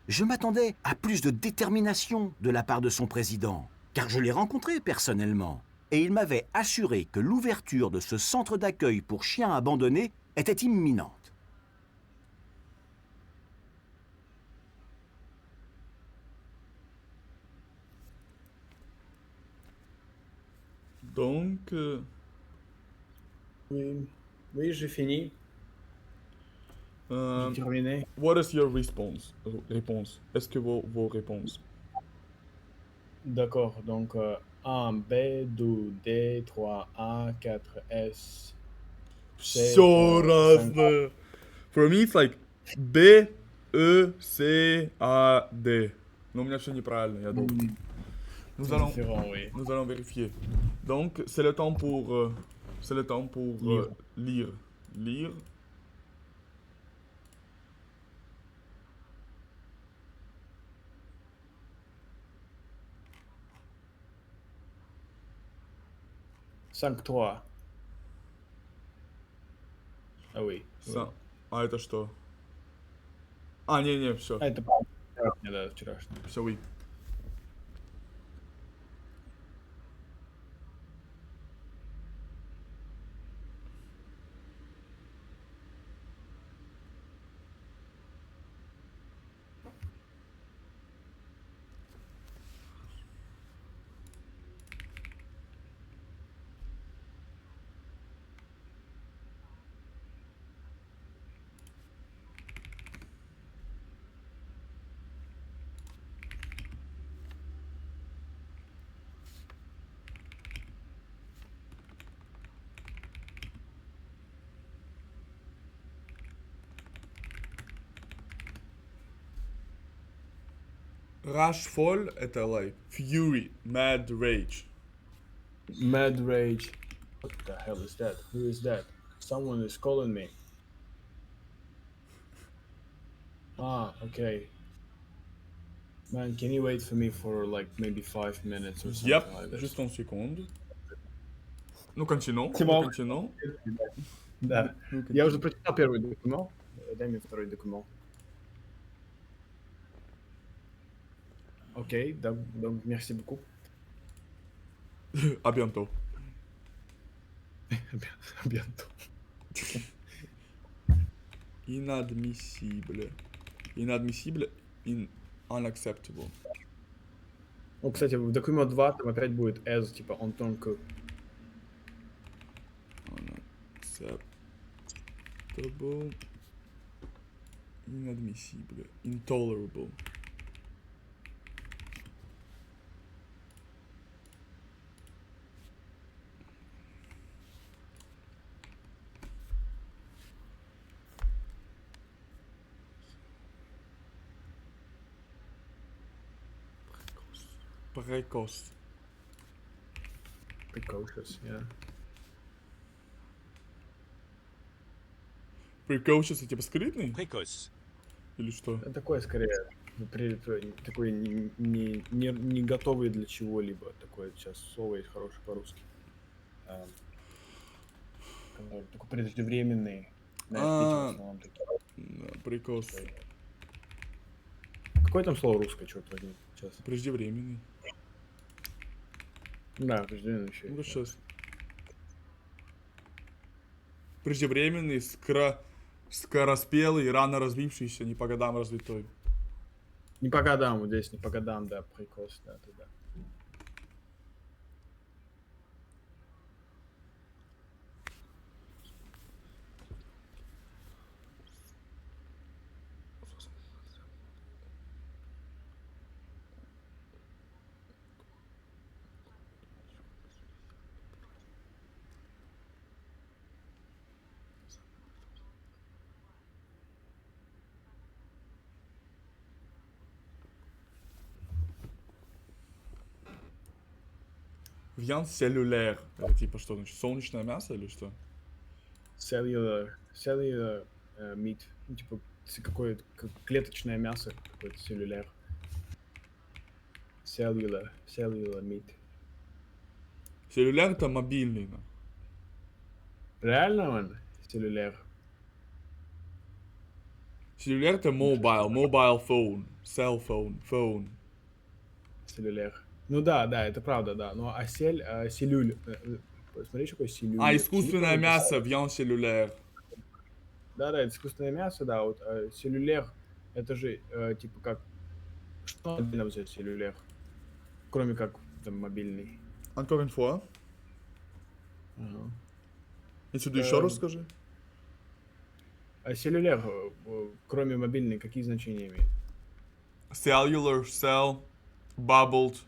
Je m'attendais à plus de détermination de la part de son président, car je l'ai rencontré personnellement. Et il m'avait assuré que l'ouverture de ce centre d'accueil pour chiens abandonnés était imminente. Donc, Oui, oui, j'ai fini. J'ai terminé. what is your response? Réponse. Est-ce que vos réponses? D'accord, donc 1, B, 2, D, 3, A, 4, S, C, So 5. razne. For me, it's like B, E, C, A, D. Nomination неправильно, я думаю. C'est différent, oui. Nous allons vérifier. Donc, c'est le temps pour, lire. Lire. Cinq, 3. Ah oui. Ça. А это что? А, не, все. А, это да, вчерашний. Все, oui. Rage folle это like fury, mad rage. Mad Rage. What the hell is that? Who is that? Someone is calling me. Ah, okay. Man, can you wait for me for like maybe 5 minutes or something Yep, like that? juste une seconde. Nous continuons. C'est Nous bon. continuons. Да. Nous Я уже прочитал первый документ. Дай мне второй документ. Ok, donc merci beaucoup. À bientôt. À bientôt. Inadmissible. Inadmissible, unacceptable. Ну, кстати, в документ 2 там опять будет as, типа en tant que. Unacceptable. Inadmissible. Intolerable. Précoce. Precocious, yeah. Precocious, типа скрытный? Précoce. Или что? Такое скорее, такой не готовый для чего-либо. Такое сейчас слово есть хорошее по-русски. Такой преждевременный. Знаешь, дети в основном такие. Прикос. Какое там слово русское, черт возьми, сейчас? Преждевременный. Да, преждевременный еще. Ну, сейчас. Преждевременный, скороспелый, рано развившийся, не по годам развитой. Не по годам, вот здесь не по годам, да, прикос, да, да. Viande cellulaire. Это типа что, значит, солнечное мясо или что? Cellular meat, ну, типа какое-то клеточное мясо, какое-то целлюляр. Cellular meat. Целлюляр это мобильный. Да. Реально он? Целлюляр. Целлюляр это mobile phone, cell phone. Целлюляр. Ну да, это правда, да. Ну а селюль. Смотри, какой селюль. Искусственное мясо, viande cellulaire. Да, это искусственное мясо, да. Вот селлюляр, это же типа как... Что отдельно взять селлюляр? Кроме как там мобильный. Encore une fois. Если ты еще раз скажи. А селлюляр, кроме мобильной, какие значения имеет? Cellular, cell, bubbled.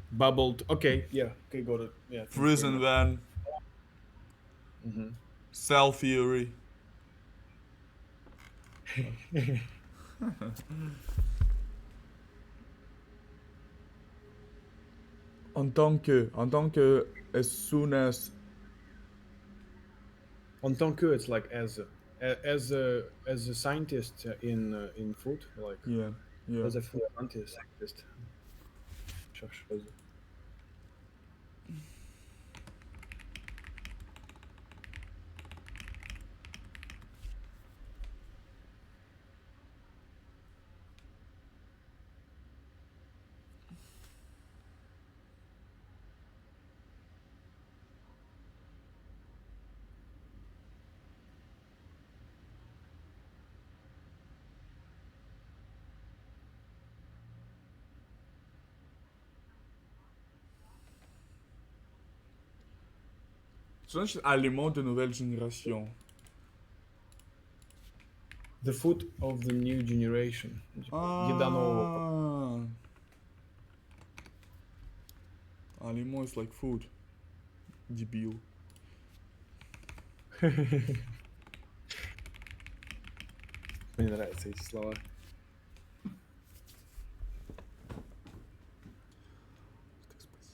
Bubbled, okay, got it. Yeah, Frozen van. Cell theory. En tant que, as soon as. En tant que, it's like as a scientist in food, like. Yeah. As a food scientist. Cherche pas. Что значит aliment de nouvelle génération? The food of the new generation. Еда нового. Aliment is like food. Дебил. Мне нравятся эти слова.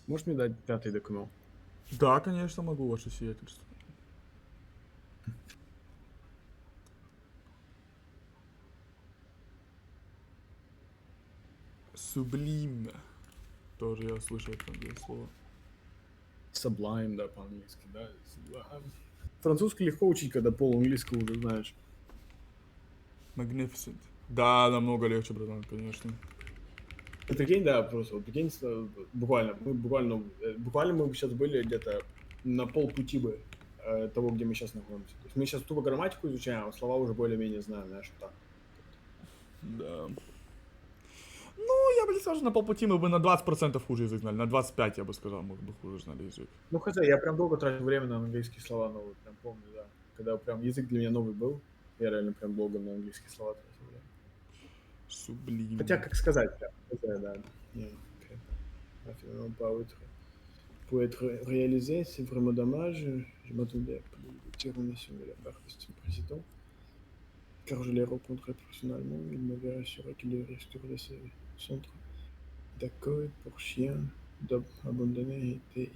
Можешь мне дать 5-й документ? Да, конечно, могу, ваше сиятельство. Sublime. Тоже я слышал это слово. Sublime, да, по-английски, да. Французский легко учить, когда пол-английского уже знаешь. Magnificent. Да, намного легче, братан, конечно. Ты прикинь, да, просто, вот прикинь, буквально мы бы сейчас были где-то на полпути бы того, где мы сейчас находимся. То есть мы сейчас тупо грамматику изучаем, а слова уже более-менее знаем, знаешь, вот так. Да. Ну, я бы не сказал, что на полпути мы бы на 20% хуже язык знали. На 25, я бы сказал, мы бы хуже знали язык. Ну, хотя я прям долго тратил время на английские слова новые, прям помню, да. Когда прям язык для меня новый был, я реально прям долго на английские слова тратил время. Sublime. Хотя, как сказать, да. Pour être réalisé, c'est vraiment dommage. Je m'attendais à plus de tirs de la part de ce président, car je l'ai rencontré personnellement. Il m'avait assuré qu'il resterait ce centre d'accueil pour chiens abandonnés était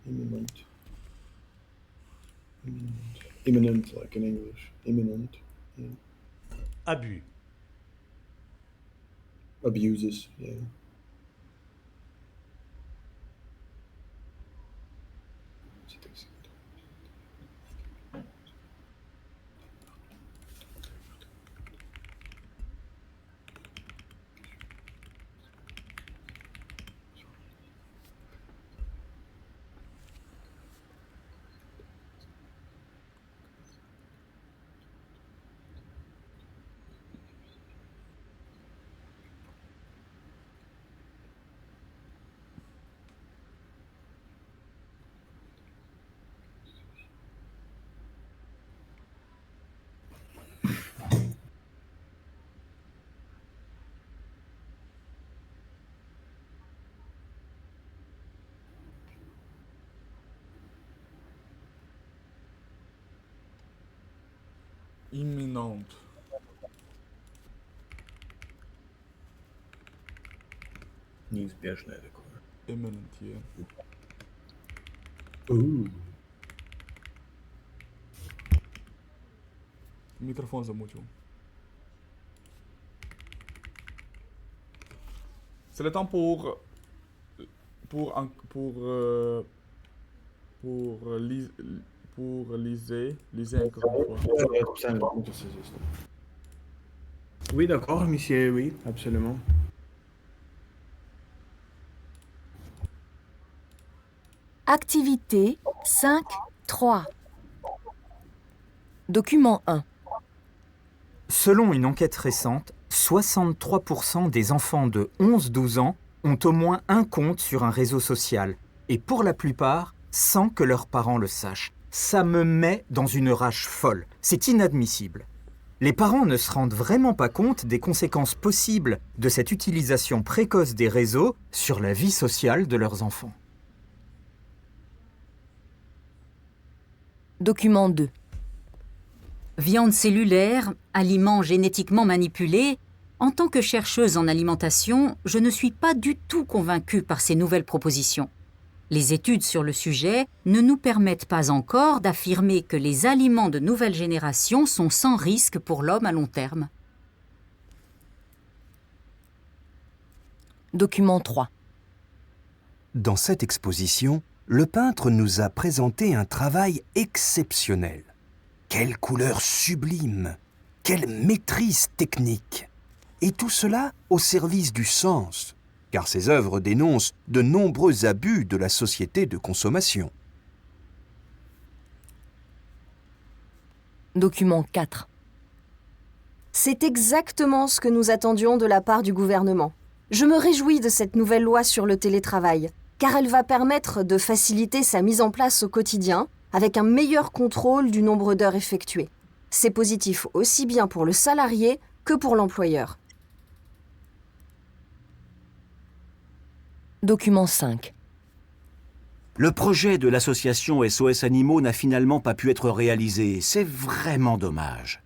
imminente. Imminent, like in English. Imminent. Yeah. Abus. Abuses, yeah. Imminent. Неизбежное такое. Imminent, yeah. Микрофон замутил. C'est le temps pour liser encore une fois. Oui, d'accord, monsieur, oui, absolument. Activité 5.3. Document 1. Selon une enquête récente, 63% des enfants de 11-12 ans ont au moins un compte sur un réseau social, et pour la plupart, sans que leurs parents le sachent. Ça me met dans une rage folle. C'est inadmissible. Les parents ne se rendent vraiment pas compte des conséquences possibles de cette utilisation précoce des réseaux sur la vie sociale de leurs enfants. Document 2. Viande cellulaire, aliments génétiquement manipulés, en tant que chercheuse en alimentation, je ne suis pas du tout convaincue par ces nouvelles propositions. Les études sur le sujet ne nous permettent pas encore d'affirmer que les aliments de nouvelle génération sont sans risque pour l'homme à long terme. Document 3. Dans cette exposition, le peintre nous a présenté un travail exceptionnel. Quelle couleur sublime! Quelle maîtrise technique! Et tout cela au service du sens, car ses œuvres dénoncent de nombreux abus de la société de consommation. Document 4. C'est exactement ce que nous attendions de la part du gouvernement. Je me réjouis de cette nouvelle loi sur le télétravail, car elle va permettre de faciliter sa mise en place au quotidien avec un meilleur contrôle du nombre d'heures effectuées. C'est positif aussi bien pour le salarié que pour l'employeur. Document 5. Le projet de l'association SOS Animaux n'a finalement pas pu être réalisé. C'est vraiment dommage.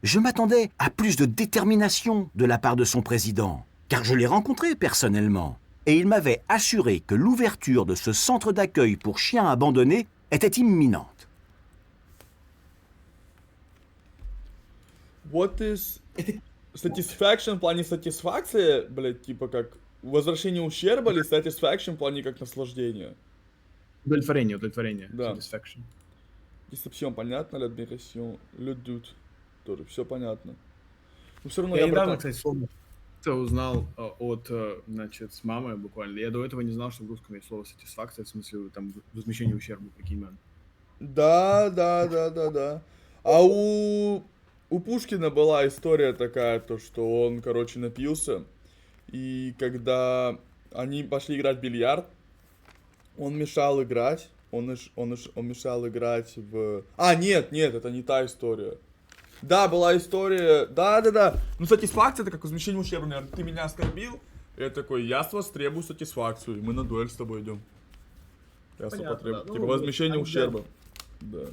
Je m'attendais à plus de détermination de la part de son président, car je l'ai rencontré personnellement. Et il m'avait assuré que l'ouverture de ce centre d'accueil pour chiens abandonnés était imminente. What is satisfaction в плане сатисфакции, блять, типа как возвращение ущерба или satisfaction в плане как наслаждение? Удовлетворение. Да. Satisfaction. Deception, понятно, l'admiration, le doute, тоже все понятно. Но все равно Я я недавно, братан. кстати, узнал от, значит, с мамой буквально. Я до этого не знал, что в русском есть слово satisfaction, в смысле, там, возмещение ущерба, прикинь, man. Да. А у Пушкина была история такая, то что он, короче, напился, и когда они пошли играть в бильярд, он мешал играть, он мешал играть в... А, нет, это не та история. Да, была история, да. Ну, сатисфакция, это как возмещение ущерба, наверное. Ты меня оскорбил, я такой, я с вас требую сатисфакцию, и мы на дуэль с тобой идем. Я Понятно, потребую, да. типа Ну, возмещение они, ущерба. Да.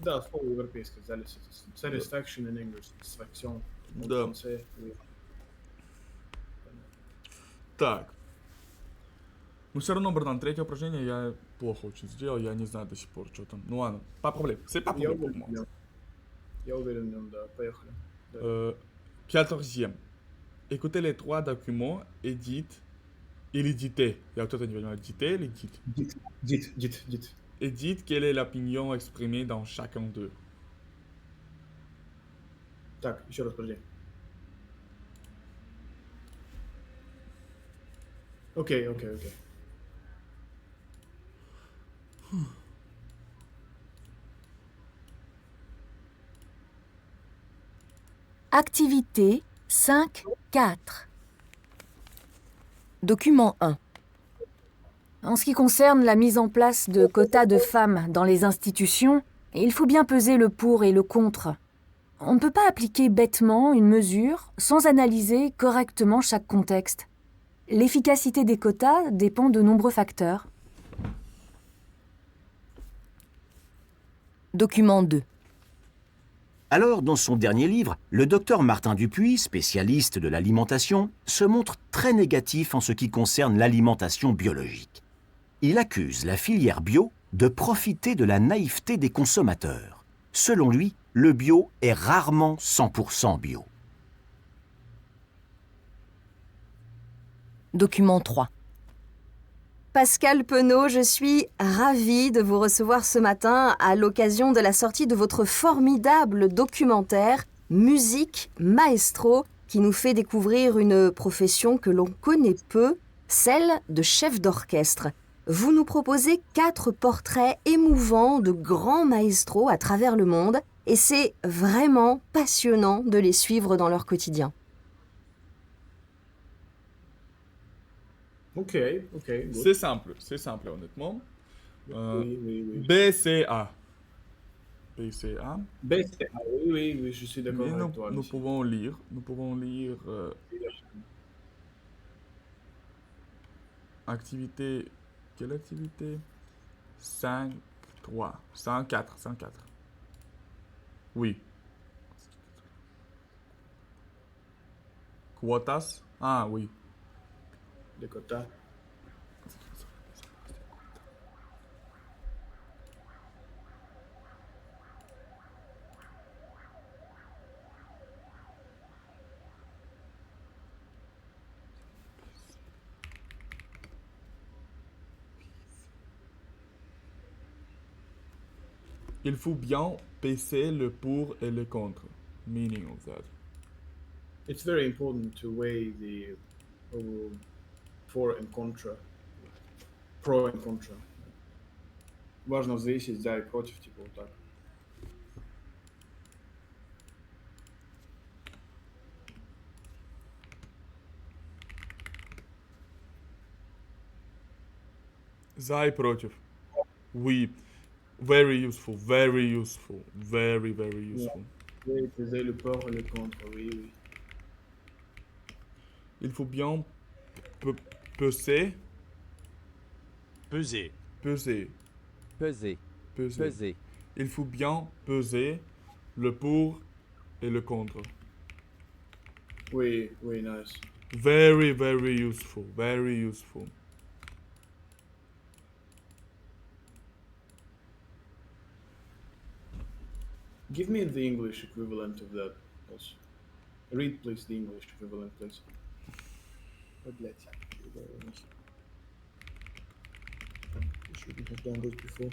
Да, слово европейское, взяли satisfaction in English, satisfaction. Да. В конце, Так. Но все равно, братан, третье упражнение я плохо очень сделал, я не знаю до сих пор, что там. Ну ладно, pas problème, c'est pas Я problème pour уверен moi. в нем. Я уверен в нем, да. Поехали. Да. 14e. Écoutez les 3 documents et dites... Или дите. Я кто-то не понимаю, дите или дит? Дит. Et dites quelle est l'opinion exprimée dans chacun d'eux. Так, еще раз, подожди. Окей. Activité 5.4. Document 1. En ce qui concerne la mise en place de quotas de femmes dans les institutions, il faut bien peser le pour et le contre. On ne peut pas appliquer bêtement une mesure sans analyser correctement chaque contexte. L'efficacité des quotas dépend de nombreux facteurs. Document 2. Alors, dans son dernier livre, le docteur Martin Dupuis, spécialiste de l'alimentation, se montre très négatif en ce qui concerne l'alimentation biologique. Il accuse la filière bio de profiter de la naïveté des consommateurs. Selon lui, le bio est rarement 100% bio. Document 3. Pascal Penaud, je suis ravie de vous recevoir ce matin à l'occasion de la sortie de votre formidable documentaire Musique Maestro, qui nous fait découvrir une profession que l'on connaît peu, celle de chef d'orchestre. Vous nous proposez 4 portraits émouvants de grands maestros à travers le monde et c'est vraiment passionnant de les suivre dans leur quotidien. Ok, good. C'est simple honnêtement. Oui. BCA. Oui, je suis d'accord Mais avec toi. nous Lucie. pouvons lire. Activité. Quelle activité? 5.3. 104. Oui. Quotas? Ah oui. Des quotas. Il faut bien peser le pour et le contre. Meaning of that. It's very important to weigh the for and contra. Pro and contra. Важно взвесить за и против, типа вот так. За и против. Oui. Very useful. Very useful. Very useful. Oui, peser le pour et le contre, oui. Il faut bien peser. Peser. Il faut bien peser le pour et le contre. Oui, nice. Very useful. Give me the English equivalent of that also. Read, please, the English equivalent, please. Ой, блядь. Shouldn't have done this before.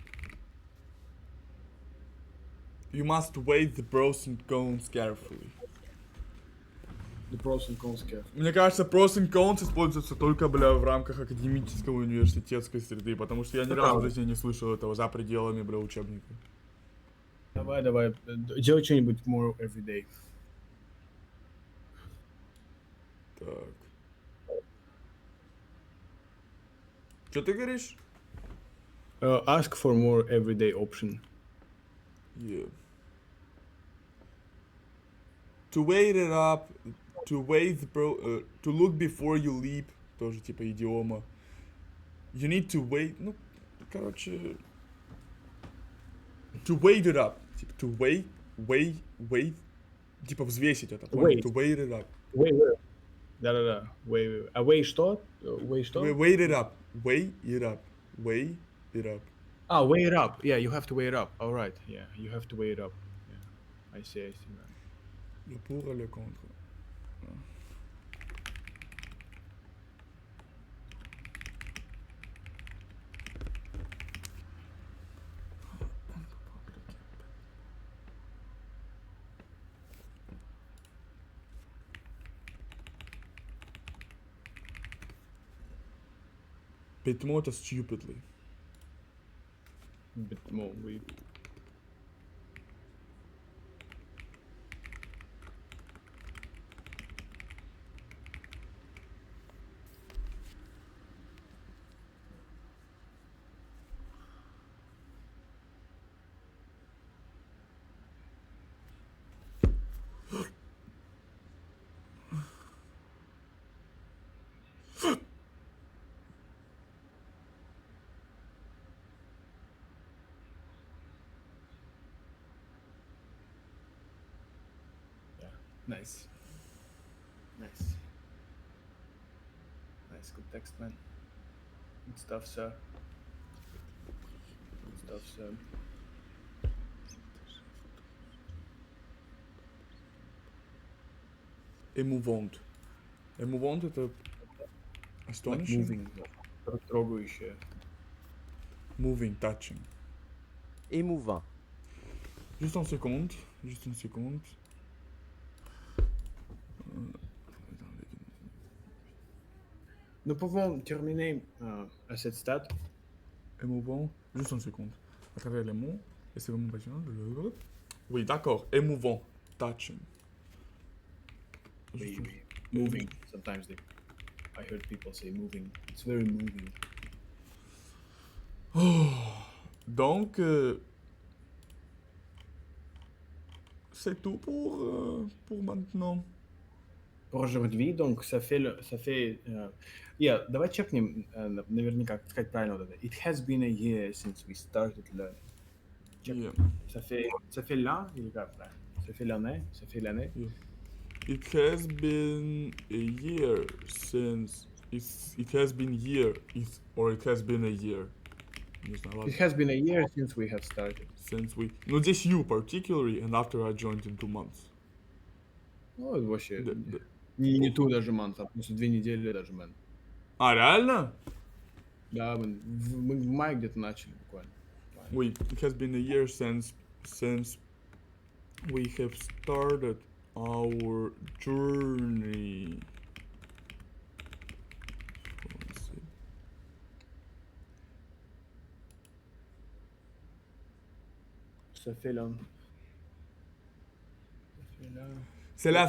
You must weigh the pros and cons carefully. The pros and cons carefully. Мне кажется, pros and cons используются только, бля, в рамках академической университетской среды, потому что я ни разу в жизни не слышал этого за пределами, бля, учебника. Давай. Делай что-нибудь more everyday. Так. Что ты говоришь? Ask for more everyday option. Yeah. To weigh it up, to weigh the to look before you leap, тоже типа идиома. You need to weigh, ну, короче, to weigh it up, типа to weigh, типа взвесить это, понял? Weigh. To weigh it up. Wait. Да-да-да. Way что? Way что? Weigh it up. Weigh it up. Weigh it up. Ah, weigh it up. Yeah, you have to weigh it up. All right. Yeah, you have to weigh it up. Yeah. I see. Man. Le pour et le contre. Bit more stupidly. Bit more, oui. Nice. Nice. Nice, good text, man. Good stuff, sir. Good stuff, sir. Émouvante. Émouvante это astonishing. Moving. Трогающее. Moving, touching. Émouvant. Juste une seconde. Juste une seconde. Nous pouvons terminer à cette stade. Émouvant. Juste une seconde. À travers les mots. Et c'est vraiment passionnant. Oui, d'accord. Émouvant. Touching. Oui. Moving. Sometimes I heard people say moving. It's very moving. Oh. Donc, c'est tout pour maintenant. Pour aujourd'hui, donc ça fait yeah, давай чекнем наверняка, как сказать правильно вот это. It has been a year since we started learning. Yeah. Ça fait l'an или как правильно? Ça fait l'année? Ça fait l'année? Yeah. It has been a year since it has been year or it has been a year. It has been a year since we have started. Since we no, just you particularly, and after I joined in 2 months. Ну, это вообще не ту даже month, а просто 2 недели даже month. А, реально? Да, мы в мае где-то начали буквально. Oui, it has been a year since we have started our journey. Ça fait là. C'est la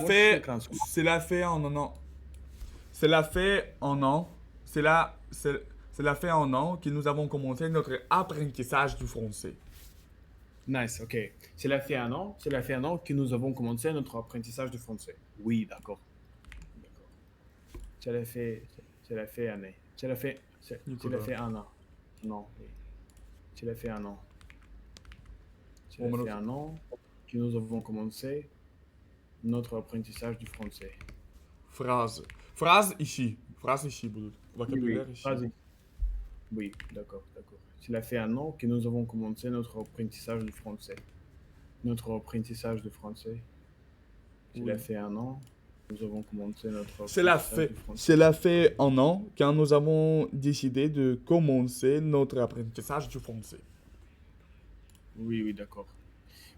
fait en un an. C'est la fait en an. C'est la fait en an que nous avons commencé notre apprentissage du français. Nice, ok. C'est la fait un an que nous avons commencé notre apprentissage du français. Oui, d'accord. C'est la fait année. C'est la fait un an. Non, oui. C'est la fait un an. C'est la fait un an que nous avons commencé notre apprentissage du français. Phrase ici. Phrase ici, vocabulaire ici. Oui, d'accord. Cela fait un an que nous avons commencé notre apprentissage du français. Cela fait un an que nous avons commencé notre apprentissage du français. Cela fait un an quand nous avons décidé de commencer notre apprentissage du français. Oui, d'accord.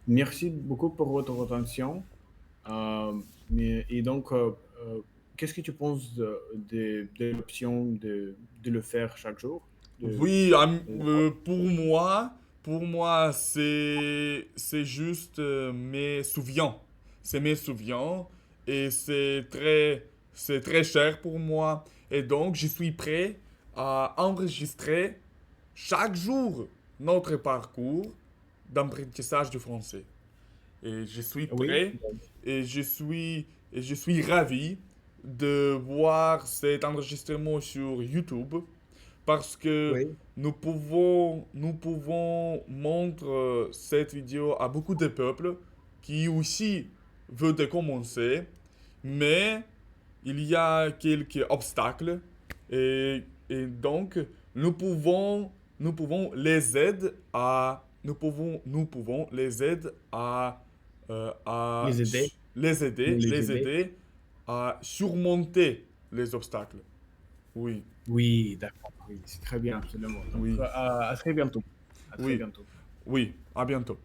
Merci beaucoup pour votre attention. Et donc, qu'est-ce que tu penses de l'option de le faire chaque jour? Oui, pour moi, c'est juste mes souvenirs. C'est mes souvenirs et c'est très cher pour moi. Et donc, je suis prêt à enregistrer chaque jour notre parcours d'apprentissage du français. Et je suis prêt et je suis ravi de voir cet enregistrement sur YouTube parce que nous pouvons montrer cette vidéo à beaucoup de peuples qui aussi veulent commencer, mais il y a quelques obstacles et donc nous pouvons les aider nous pouvons les aider à Les aider. les aider à surmonter les obstacles. Oui, Oui, d'accord. Oui, c'est très bien, absolument. Donc, oui, à très bientôt. À très oui, bientôt. oui, à bientôt.